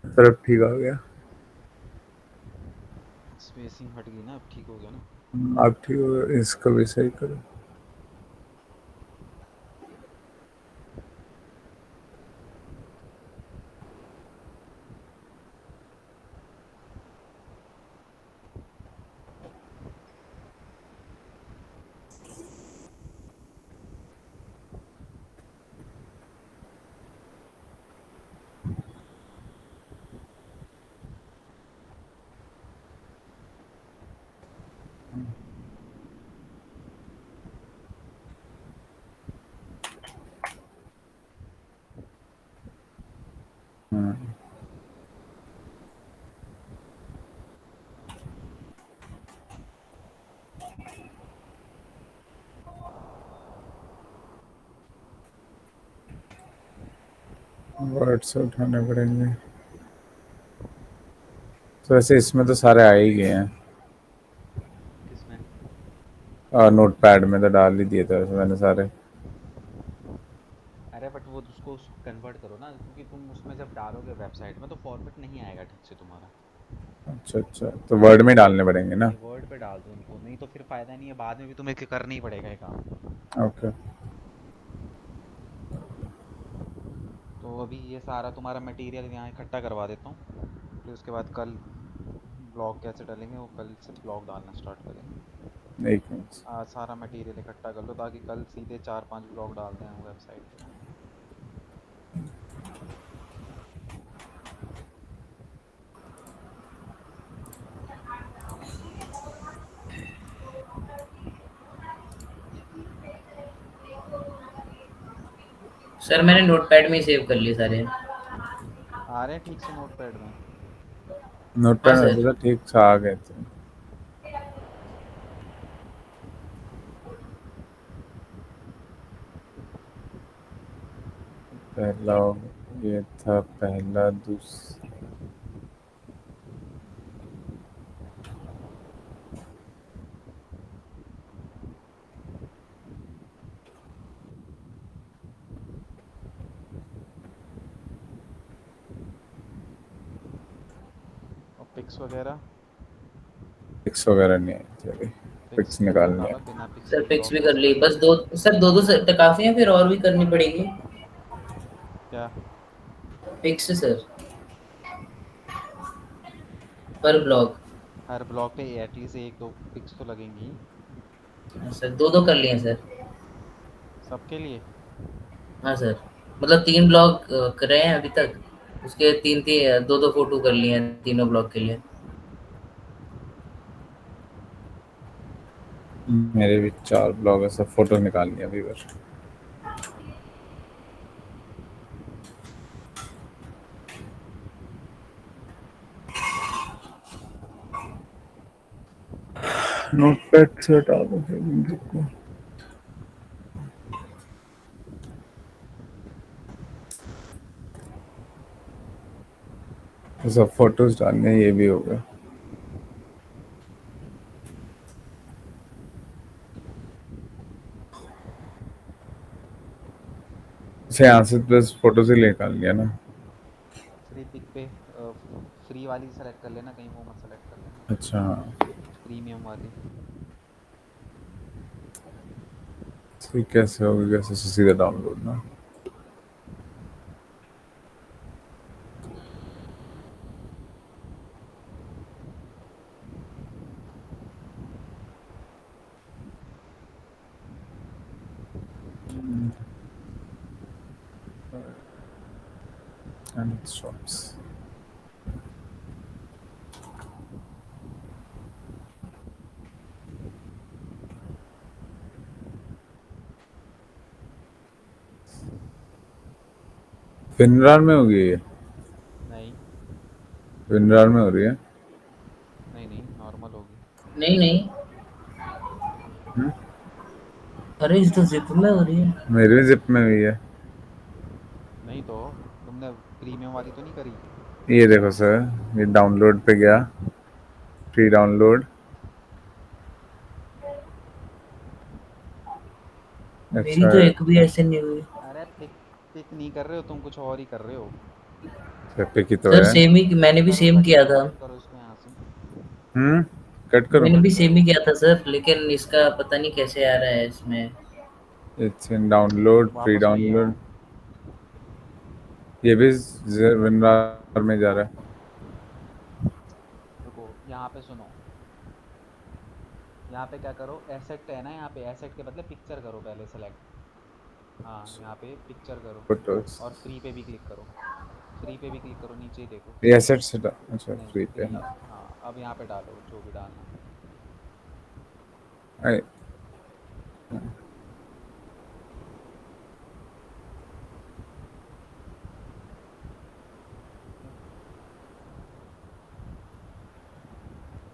सर अब ठीक आ गया। स्पेसिंग हट गई ना, अब ठीक हो गया ना? अब ठीक हो गया, इसको भी सही करो। वर्ड से उठाने पड़ेंगे। तो वैसे इसमें तो सारे आ ही गए हैं। किसमें? नोट पैड में तो डाल ही दिए थे वैसे मैंने सारे। अरे बट वो उसको कन्वर्ट करो ना, क्योंकि तुम उसमें जब डालोगे वेबसाइट में तो फॉर्मेट नहीं आएगा ठीक से तुम्हारा। अच्छा अच्छा, तो वर्ड में डालने पड़ेंगे ना? नहीं, वर्ड पे डाल दो उनको, नहीं तो फिर फ़ायदा नहीं है, बाद में भी तुम्हें करना ही पड़ेगा ये काम। ओके। तो तो अभी ये सारा तुम्हारा मटेरियल यहाँ इकट्ठा करवा देता हूँ, फिर उसके बाद कल ब्लॉग कैसे डालेंगे वो कल से ब्लॉग डालना स्टार्ट करेंगे। एक मिनट। आज सारा मटेरियल इकट्ठा कर लो ताकि कल सीधे 4-5 ब्लॉग डाल दें वेबसाइट पे। सर मैंने नोटपैड में ही सेव कर लिए सारे। आ रहे हैं ठीक से नोटपैड में? नोट हाँ पैड सर। में तो ठीक से आ गए थे। पहला ये था, पहला दूसरा। और पिक्स वगैरह? पिक्स वगैरह नहीं आई थी अभी। पिक्स पिक्स क्यों नहीं निकालनी निकाला? है। बिना पिक्स सर के पिक्स ब्लॉग भी कर कैसे ली, बस डालेंगे? दो सर, दो सेट काफ़ी हैं, फिर और भी करनी पड़ेगी क्या? पिक्स सर, पर ब्लॉग। हर ब्लॉग पे एटलीस्ट 1-2 पिक्स तो लगेंगी सर दो दो कर लिए सर। सबके लिए। हाँ सर, मतलब 3 ब्लॉग करे हैं अभी तक, उसके 3-3 2-2 फ़ोटो कर लिए हैं तीनों ब्लॉग के लिए। मेरे भी 4 ब्लॉग है, सब फोटो निकालनी है अभी बस। नोटपैड से हटा दो फिर इन सबको। तो सब फोटोज डालने हैं, ये भी हो गया। इसे यहाँ से बस फोटो से निकाल लिया ना। फ्री पिक पे फ्री वाली सेलेक्ट कर लेना, कहीं वो मत सेलेक्ट कर लेना, अच्छा हाँ, प्रीमियम वाली। ठीक कैसे होगी, कैसे से सीधा डाउनलोड ना। And it stops. विनरार में होगी ये? नहीं विनरार में हो रही है? नहीं नहीं, नॉर्मल होगी। नहीं, नहीं। हम्म? अरे इस तो ज़िप में हो रही है। मेरी भी जिप में हुई है। नहीं तो तुमने प्रीमियम वाली तो नहीं करी? ये देखो सर, ये डाउनलोड पे गया, फ्री डाउनलोड। मेरी अच्छा तो है। एक भी ऐसे नहीं हुई। अरे पिक पिक नहीं कर रहे हो तुम, कुछ और ही कर रहे हो। पे की तो सर है। सेम ही मैंने भी सेम किया था। कट करो इसको यहाँ से। हम्म, कट करूं? मैंने भी कट सेम करो। ही किया था सर, लेकिन इसका पता नहीं कैसे आ रहा है इसमें। इट्स इन डाउनलोड, फ्री वापस वहीं आओ। डाउनलोड। ये भी विनरार में जा रहा है। रुको यहाँ पे सुनो, यहाँ पे क्या करो, एसेट है ना, यहाँ पे एसेट के बदले पिक्चर करो पहले सेलेक्ट। हाँ यहाँ पे पिक्चर करो फोटोज। और फ्री पे भी क्लिक करो। फ्री पे भी क्लिक करो, नीचे ही देखो। ये एसेट से अच्छा नहीं फ्री पे, फ्री। हाँ। हाँ अब यहाँ पे डालो जो भी डालना है। आई-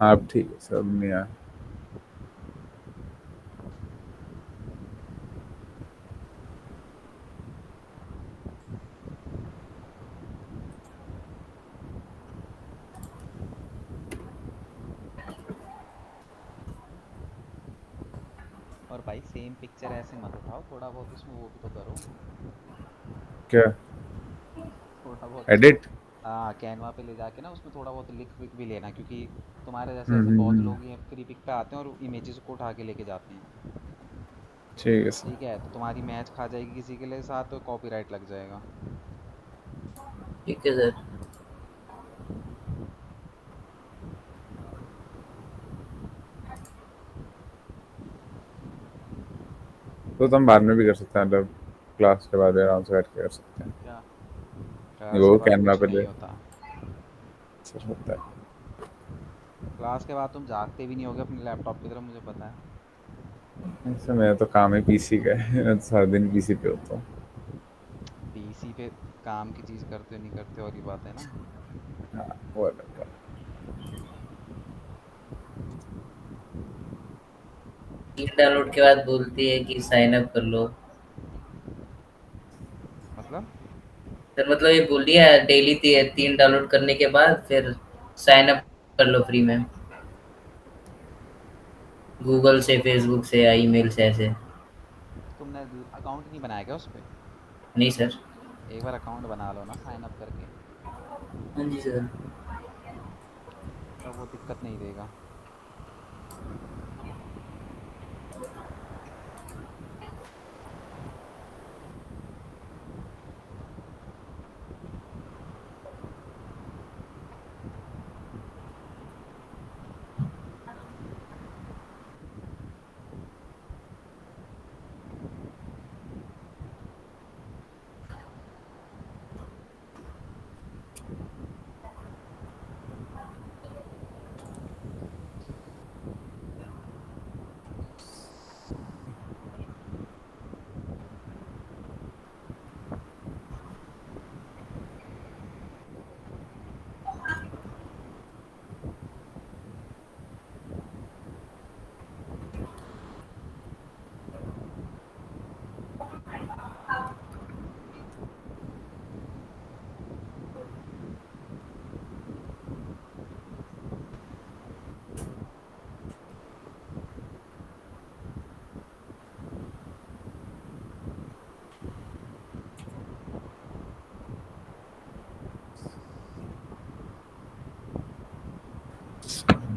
हाँ अब ठीक है, सब नहीं आया। और भाई सेम पिक्चर ऐसे मत उठाओ, थोड़ा बहुत इसमें वो भी तो करो। क्या? थोड़ा बहुत इसमें। एडिट? हाँ कैनवा पे ले जाके ना उसमें थोड़ा बहुत लिख विक भी लेना, क्योंकि तुम्हारे जैसे हम्म ऐसे हम्म बहुत हम्म, लोग ये फ्री पिक पे आते हैं और इमेजेस को उठा के लेके जाते हैं। ठीक है सर। ठीक है, तो तुम्हारी मैच खा जाएगी किसी के लिए साथ तो कॉपीराइट लग जाएगा। ठीक है सर। तो तुम बाद में भी कर सकते हैं, मतलब क्लास के बाद आराम से बैठ के कर सकते हैं। क्या? ये क्लास वो के बाद कैमरा कुछ पे नहीं ले होता। सर होता है। क्लास के बाद तुम जागते भी नहीं होगे अपने लैपटॉप की तरफ, मुझे पता है। ऐसे मेरा तो काम है पीसी का है। मैं तो सारा दिन पीसी पे होता हूँ। पीसी पे काम की चीज़ करते हो नहीं करते हो वाली बात है ना। हाँ, वो अलग बात। टीम डाउनलोड के बाद बोलती है कि साइन अप कर लो। मतलब? सर मतलब ये बोल दिया डेली 3 डाउनलोड करने के बाद फिर साइन अप कर लो फ्री में, गूगल से, फेसबुक से या ईमेल से ऐसे। तुमने अकाउंट नहीं बनाया क्या उस पे? नहीं सर। एक बार अकाउंट बना लो ना साइन अप करके। हाँ जी सर। तब वो दिक्कत नहीं देगा।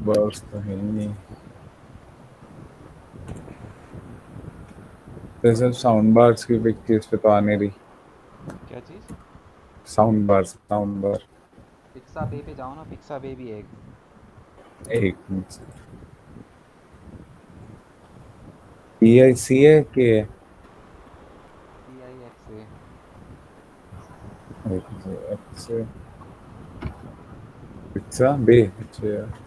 बस तो है ही नहीं। तो सर साउंड बार्स की पिक्चर्स पे तो आने रही। क्या चीज़? Sound bar. पिक्सा बे पे जाओ ना, पिक्सा बे भी है एक। एक मिनट। PIC है कि PIXA। अच्छा पिज्जा बे अच्छा।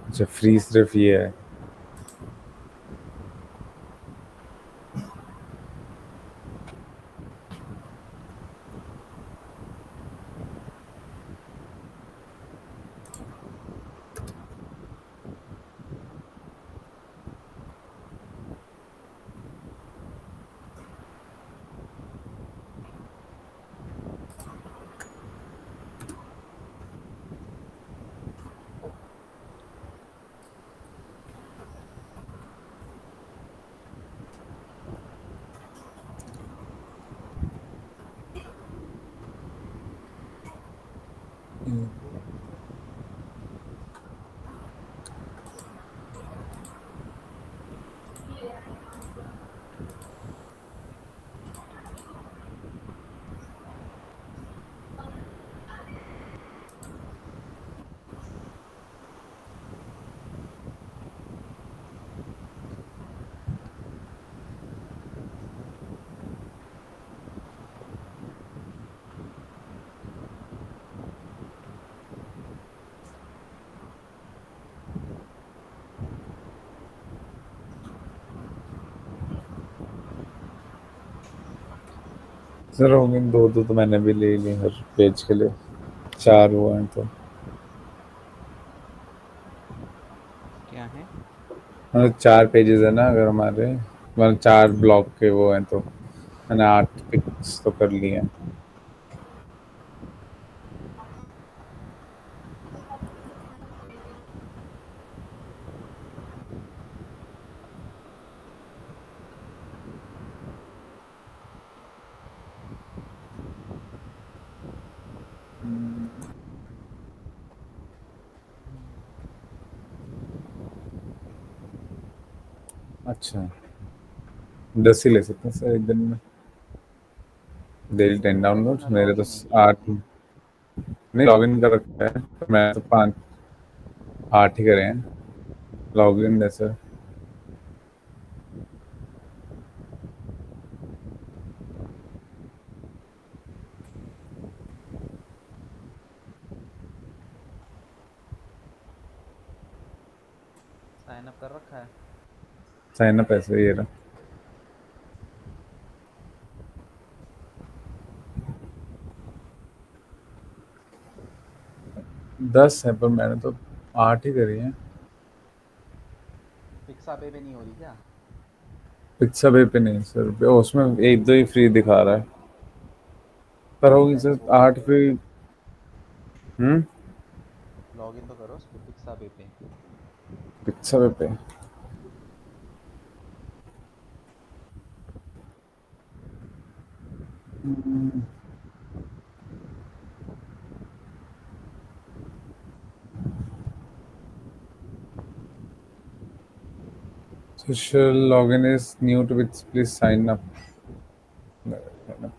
अच्छा फ्री सिर्फ ये है। सर होंगे दो दो तो मैंने भी ले ली हर पेज के लिए। चार वो हैं तो क्या है? मतलब 4 पेजेस है ना अगर हमारे, मतलब 4 ब्लॉक के वो हैं तो मैंने 8 पिक्स तो कर लिए हैं। अच्छा, 10 ही ले सकते हैं सर एक दिन में। डेली 10 डाउनलोड, ना मेरे लॉग तो इन नहीं किया 8 मैंने। नहीं लॉग इन कर रखा है, पर मैं तो 5 8 ही करे हैं लॉग इन जैसे। साइन अप कर रखा है। साइन अप ऐसे ही है ना। 10 है पर मैंने तो 8 ही करी है। पिक्सा पे नहीं हो रही क्या? पिक्सा पे नहीं सर, उसमें एक दो ही फ्री दिखा रहा है, पर होगी पहले सर वो तो 8 करो, फ्री। हम्म। लॉग इन तो करो उस पे पिक्सा पे। पिक्सा पे social login is new to which please sign up। sign up।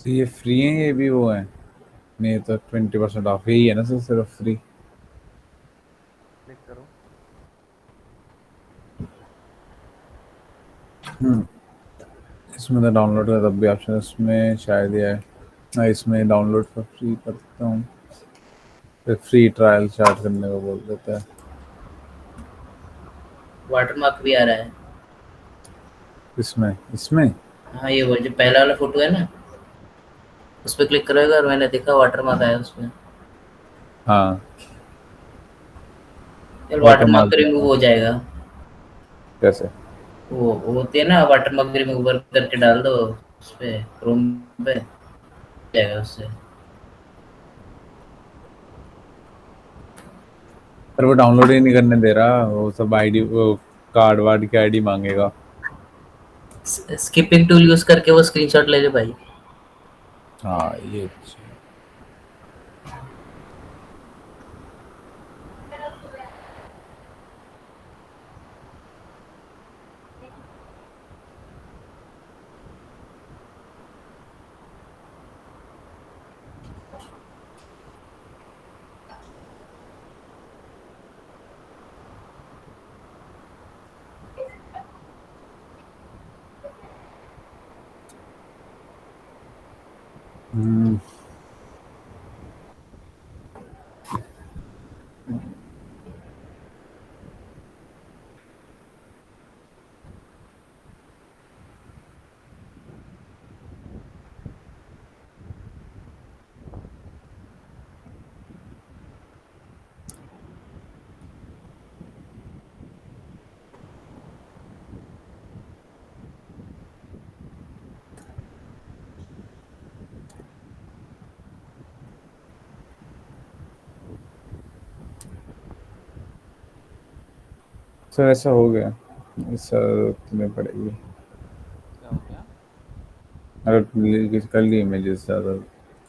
तो ये फ्री है, ये भी वो है? नहीं तो 20% ऑफ यही है ना सर, सिर्फ फ्री। क्लिक करो। इसमें तो डाउनलोड का तब भी ऑप्शन है, इसमें शायद ये है। हाँ, इसमें डाउनलोड फॉर फ्री करता हूँ, फिर फ्री ट्रायल स्टार्ट करने को बोल देता है। वाटरमार्क भी आ रहा है। इसमें इसमें हाँ, ये वो जो पहला वाला फ़ोटो है ना, उस पे क्लिक करोगे और मैंने देखा वाटरमार्क आया उसमें। हाँ, यार वाटरमार्क वाटरमार्क रिमूव हो जाएगा। कैसे? वो होती है ना वाटरमार्क रिमूवर करके डाल दो उस पे क्रोम पे, जाएगा उससे। पर वो डाउनलोड ही नहीं करने दे रहा, वो सब आईडी, वो कार्ड वार्ड की आईडी मांगेगा। स्किपिंग टूल यूज़ करके वो स्क्रीनशॉट ले ले भाई। हाँ ये अच्छा है। सर ऐसा हो गया, ऐसा तुम्हें पड़ेगी। क्या हो गया? अगर कर ली इमेजेस ज़्यादा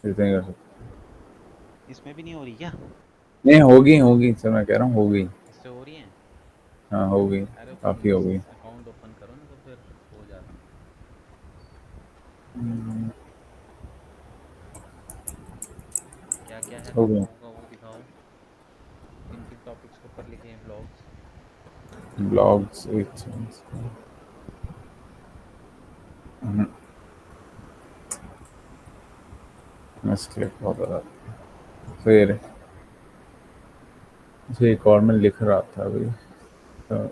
इतने कर सकते। इसमें भी नहीं हो रही क्या? नहीं होगी होगी सर, मैं कह रहा हूँ होगी। इससे हो रही है? हाँ होगी, अरे तुम काफ़ी होगी। अकाउंट ओपन करो ना तो फिर हो जाता। क्या क्या है तुम होगी। लोगों का वो दिखाओ। किन किन टॉपिक्स के ऊपर लिखे हैं ब्लॉग्स? ब्लॉग्स मिस्टेक बहुत ज़्यादा। फिर मुझे एक और मैं लिख रहा था अभी, तो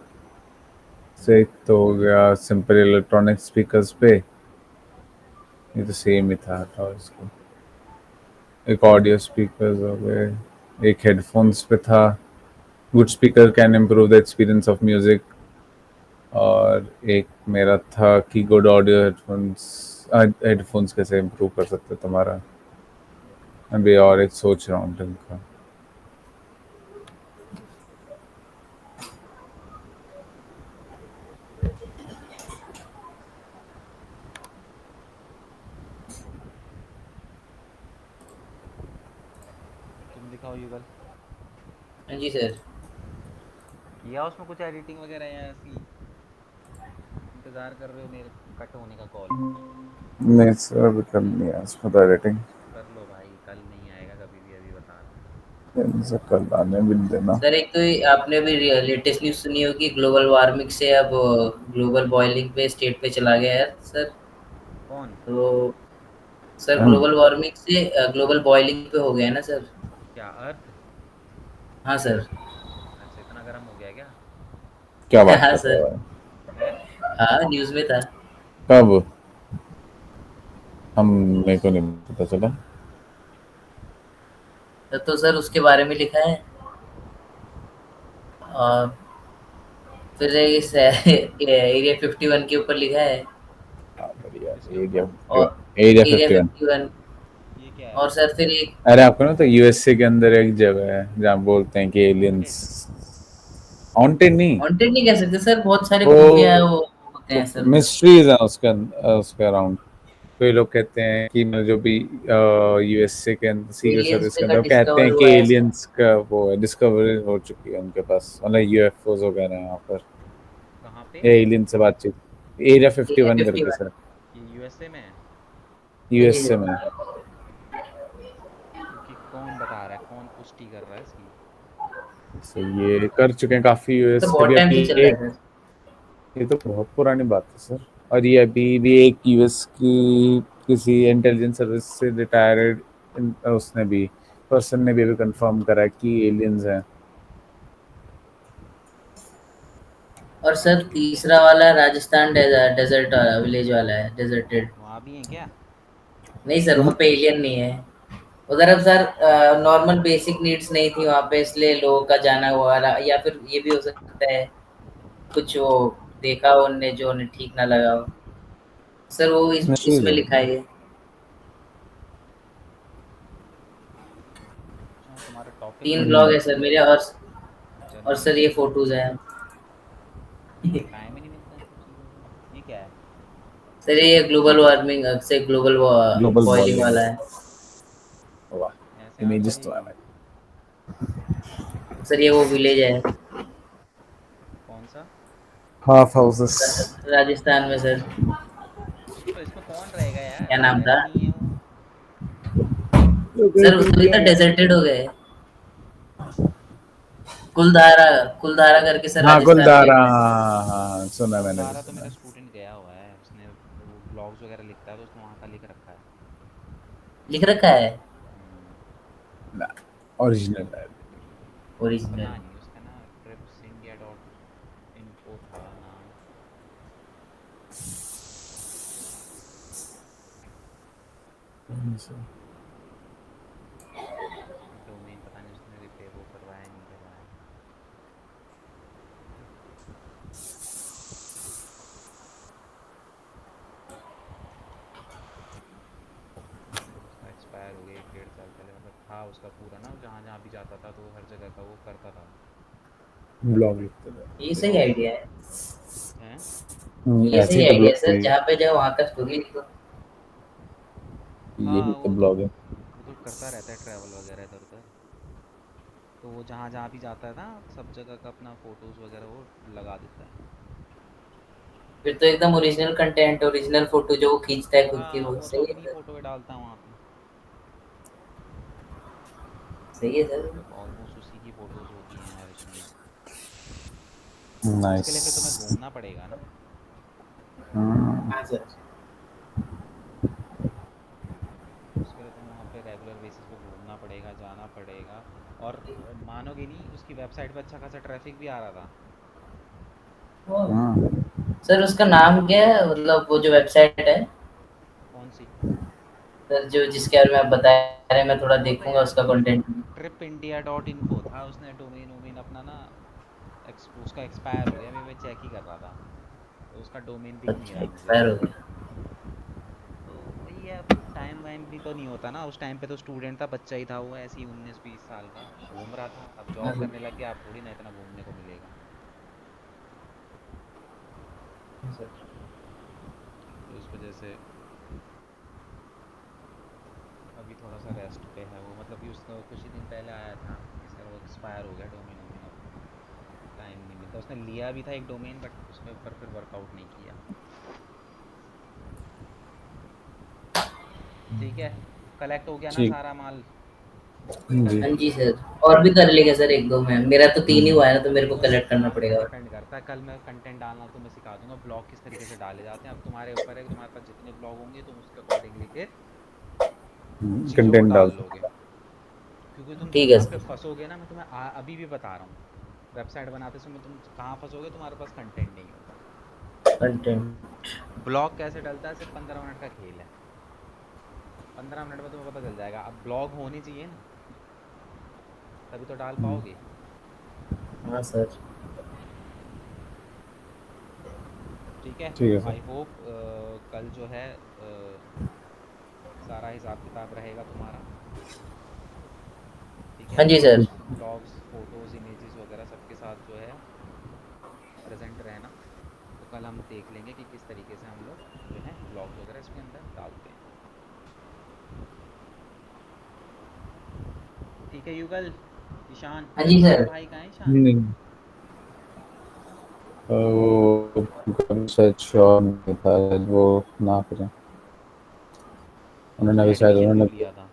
से एक तो हो गया सिंपल इलेक्ट्रॉनिक स्पीकर्स पे, ये तो सेम ही था, हटाओ इसको। एक ऑडियो स्पीकर्स हो गए, एक हेडफोन्स पे था, good speaker can improve the experience of music. और एक मेरा था कि गुड ऑडियो हेडफोन्स, हेडफोन्स कैसे इम्प्रूव कर सकते हैं तुम्हारा। अभी और एक सोच रहा हूँ ढंग का। तुम दिखाओ युगल, हाँ जी सर। किया उसमें कुछ एडिटिंग वगैरह या ऐसी इंतज़ार कर रहे हो मेरे कट होने का कॉल? नहीं सर अभी कल नहीं है इसमें तो एडिटिंग। कर लो भाई, कल नहीं आएगा कभी भी, अभी बता रहा हूँ। इनसे कल आने भी नहीं देना। सर एक तो ये आपने भी लेटेस्ट न्यूज़ सुनी होगी, ग्लोबल वार्मिंग से अब ग्लोबल बॉइलिंग पे स्टेट पे चला गया है सर। कौन? तो सर हम ग्लोबल वार्मिंग से ग्लोबल बॉइलिंग पे हो गया है ना सर। क्या अर्थ? हाँ सर। अच्छा, इतना गर्म हो गया क्या? क्या बात हाँ कर रहे सर। हो? है? हाँ न्यूज़ में था। कब? हम मेरे को नहीं पता चला। तो सर उसके बारे में लिखा है। और फिर इस एरिया 51 के ऊपर लिखा है। हाँ बढ़िया। किसके एरिया ऊपर? 51। और एरिया एरिया 51। 51। ये क्या है? और सर फिर एक अरे आपको ना तो यूएसए के अंदर एक जगह है जहाँ बोलते हैं कि एलियंस। हॉन्टेड? हॉन्टेड नहीं। हॉन्टेड नहीं कह सकते सर, बहुत सारे खुफिया वो वो होते हैं सर उधर। मिस्ट्रीज हैं उसके उसके अराउंड। कई लोग कहते हैं कि मतलब जो भी यूएसए के अंदर सीक्रेट एलियंस सर्विस के पे अंदर का वो कहते डिस्कवर हैं कि हुआ है सर। एलियंस का वो है डिस्कवरी हो चुकी है उनके पास मतलब यूएफओज वगैरह हैं वहाँ पर। कहाँ पे? एलियन से बातचीत। एरिया एरिया 51 करके 51। सर। ये यूएसए में है? हाँ जी यूएसए में। सर। क्योंकि कौन बता रहा है, कौन पुष्टि कर रहा है इसकी? सो ये कर चुके हैं काफी तो यूएस बहुत अभी टाइम अभी से चल रहा एक। है सर। ये तो बहुत पुरानी बात है सर। और ये अभी भी एक यूएस की किसी इंटेलिजेंस सर्विस से रिटायर्ड उसने भी पर्सन ने भी अभी कंफर्म करा है कि एलियंस हैं। और सर तीसरा वाला राजस्थान डेजर्ट विलेज वाला है, डेजर्टेड। वहाँ भी है क्या? नहीं सर वहाँ पे एलियन नहीं है। उधर अब सर नॉर्मल बेसिक नीड्स नहीं थी वहाँ पे, इसलिए लोगों का जाना हुआ या फिर ये भी हो सकता है कुछ वो देखा उनने जो उन्हें ठीक ना लगा हो। सर वो मिस्ट्रीज इसमें है लिखा वो। है ये। अच्छा, तुम्हारा टॉपिक 3 पढ़ रहे ब्लॉग हो? है सर मेरे। और चलो सर ये बढ़िया है। फोटोज हैं। टाइम ही नहीं मिलता इन सब चीज़ों का। ये क्या है? सर ये ग्लोबल वार्मिंग से ग्लोबल ग्लोबल बॉइलिंग बॉलिंग। वाला है। वाह। ऐसे आता इमेजेस है तो है ये? भाई। सर ये वो विलेज है कौन सा? Half houses. राजस्थान में सर। तो इसमें कौन रहेगा यार, क्या नाम है था ही नहीं है वो। सर? तभी तो डेजर्टेड हो गए। कुलधारा। कुलधारा करके सर हाँ राजस्थान में गुलदारा एक है। हाँ हाँ हाँ, सुना मैंने भी कुलधारा तो मेरा सुना। स्टूडेंट गया हुआ है, उसने वो ब्लॉग्स वगैरह लिखता है तो उसने वहाँ का लिख रखा है। लिख रखा है। हम्म, ना ओरिजिनल है। ओरिजिनल। पता नहीं उसका ना ट्रिप्स इंडिया डॉट इन्फो था नाम। डोमेन पता नहीं उसने रिपेयर वो करवाया नहीं करवाया। उसका एक्सपायर हो गया 1 1.5 साल पहले, मतलब था उसका पूरा ना, जहाँ जहाँ भी जाता था तो हर जगह का वो करता था। ब्लॉग लिखते ये थे। सही आइडिया है। हैं? ये ऐसे सही ही तो आइडिया है ब्लॉग सर, है। जहाँ पे जाओ वहाँ का स्टोरी लिखो। यही हाँ तो वो तो, ब्लॉग है। वो तो करता रहता है ट्रैवल वगैरह इधर उधर। तो वो जहाँ जहाँ भी जाता है ना, सब जगह का अपना फोटोज़ वगैरह वो लगा देता है। फिर तो एकदम ओरिजिनल कंटेंट, ओरिजिनल फोटो जो वो खींचता है खुद की, हाँ, वो वो तो सही है अपनी सर। फ़ोटो पे डालता है वहाँ पे। सही है सर। ऑलमोस्ट उसी की फ़ोटोज़ होती हैं हर इसमें। उसके लिए फिर तुम्हें नाइस। घूमना पड़ेगा ना। हाँ सर। उसके लिए तुम्हें वहाँ पे रेगुलर बेसिस पे घूमना पड़ेगा, जाना पड़ेगा। और मानोगे नहीं, उसकी वेबसाइट पे अच्छा खासा ट्रैफिक भी आ रहा था। सर उसका नाम क्या है, मतलब वो जो वेबसाइट है कौन सी? सर, जो जिसके बारे में आप बता रहे हैं, मैं थोड़ा वो तो देखूंगा यार उसका content. Trip India dot info था, उसने डोमेन वोमेन अपना ना उसका एक्सपायर हो गया, अभी मैं चेक ही कर रहा था। तो उसका डोमेन दिख नहीं अच्छा रहा मुझे। एक्सपायर हो गया। तो वही है, अब टाइम टाइम वाइम भी तो नहीं होता ना, उस टाइम पे तो स्टूडेंट था, बच्चा ही था वो, ऐसे ही 19-20 साल का घूम रहा था। अब हाँ जॉब जी। करने लग गया, अब थोड़ी ना इतना घूमने को मिलेगा। हाँ सर। तो इस वजह से अभी थोड़ा सा रेस्ट पे है वो। मतलब कि उसका कुछ ही दिन पहले आया था, इसका वो एक्सपायर हो गया डोमेन वोमेन, अब टाइम नहीं मिलता। उसने लिया भी था एक डोमेन, बट उसमें ऊपर फिर वर्कआउट नहीं किया। ठीक है, कलेक्ट हो गया ना ठीक। सारा माल? जी। हाँ जी सर, और भी कर लेंगे सर एक दो में, मेरा तो 3 ही हुआ है ना, तो मेरे को देखो कलेक्ट करना आप पे पड़ेगा। डिपेंड करता है, कल मैं कंटेंट डालना तुम्हें सिखा दूंगा, ब्लॉग किस तरीके से डाले जाते हैं। अब तुम्हारे ऊपर है कि तुम्हारे पास जितने ब्लॉग होंगे तुम उसके अकॉर्डिंगली फिर चीज़ों को कंटेंट डाल डाल लोगे। सकता क्योंकि तुम ठीक है जहाँ पे सर। फंसोगे ना, मैं तुम्हें अभी भी बता रहा हूँ, वेबसाइट बनाते समय तुम कहाँ फंसोगे, तुम्हारे पास कंटेंट नहीं होगा। कंटेंट। ब्लॉग कैसे डलता है, सिर्फ 15 मिनट का खेल है। 15 मिनट में तुम्हें पता चल जाएगा। अब ब्लॉग होनी चाहिए ना, तभी तो डाल है। पाओगे। हाँ सर। ठीक है, ठीक है तो सर। आई होप कल जो है सारा हिसाब किताब रहेगा तुम्हारा। ठीक है, हाँ जी सर। ब्लॉग्स, फोटोज़, इमेजेस वगैरह सबके साथ जो है प्रेजेंट रहना। तो कल हम देख लेंगे कि किस तरीके से हम लोग जो है ब्लॉग्स वगैरह इसके अंदर डालते हैं। ठीक है युगल, ईशान, हाँ जी तुम्हारा सर। भाई कहाँ है ईशान? नहीं, वो शायद श्योर नहीं था, शायद वो ना करें। उन्होंने उसने अभी शायद एडमिशन उन्होंने क्यों लिया था?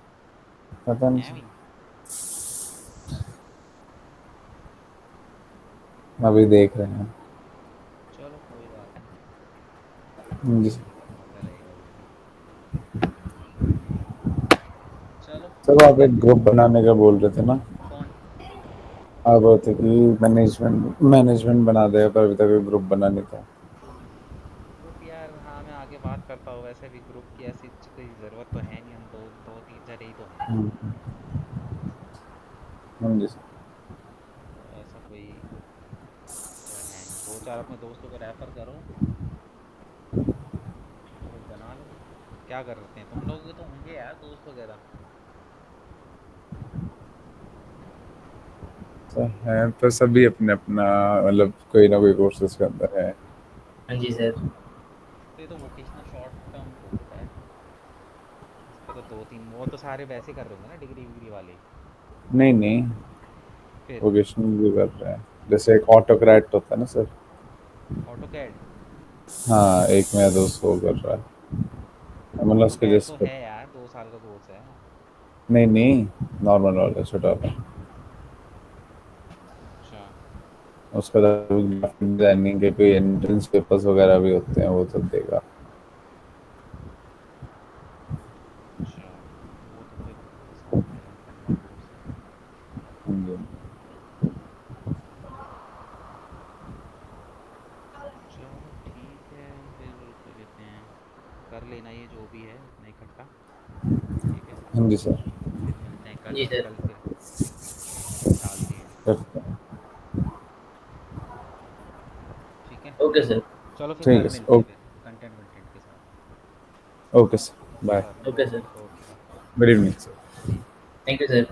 पता नहीं है भी? सर, अभी देख रहे हैं। चलो कोई बात नहीं, जी। होता रहेगा वो भी। चलो सर आप ठीक है। एक ग्रुप बनाने का बोल रहे थे ना? कौन? आप बोल थे कि मैनेजमेंट मैनेजमेंट बना देगा, पर अभी तक कोई ग्रुप बना नहीं था। ग्रुप यार, हाँ मैं आगे बात करता हूँ। वैसे भी ग्रुप की ऐसी कोई ज़रूरत तो है नहीं, हम दो दो तीन जने ही तो हैं। हाँ जी सर। तो ऐसा कोई वो है नहीं। दो चार अपने दोस्तों को रेफर करो, ग्रुप बना लो। क्या करते हैं, तुम लोग तो होंगे यार दोस्त वगैरह। सर है तो सभी अपने अपना, मतलब कोई ना कोई कोर्सेज के अंदर है। हाँ जी सर। तो ये तो वोकेशनल शॉर्ट टर्म कोर्स है, इस पे तो दो तीन, वो तो सारे वैसे कर रहे होंगे ना, डिग्री विग्री वाले। नहीं नहीं, फिर वोकेशनल भी कर रहे हैं। जैसे एक ऑटोक्रैट होता है ना सर। Auto CAD. हाँ, एक मेरा दोस्त वो कर रहा है, मतलब ऑटो उसके कैड तो जैसे। है यार, 2 साल का कोर्स है। नहीं नहीं, नॉर्मल वाला छोटा वाला। अच्छा। उसका ग्राफिक डिजाइनिंग के कोई एंट्रेंस पेपर्स वगैरह भी होते हैं, वो सब देगा। अच्छा, वो तो फिर समझ गया, लंबा कोर्स है। हाँ जी। चलो ठीक है, फिर क्या कहते हैं, कर लेना ये जो भी है अपना इकट्ठा। ठीक है, हाँ जी सर। फिर मिलते हैं कल। जी सर। कल फिर डालते हैं। करते हैं। ठीक है, ओके सर। चलो फिर ठीक कल है सर। मिलते हैं ओके। फिर कंटेंट वंटेंट के साथ। Okay sir, bye. चलो okay sir. Okay okay bye. Good evening sir. Thank you sir.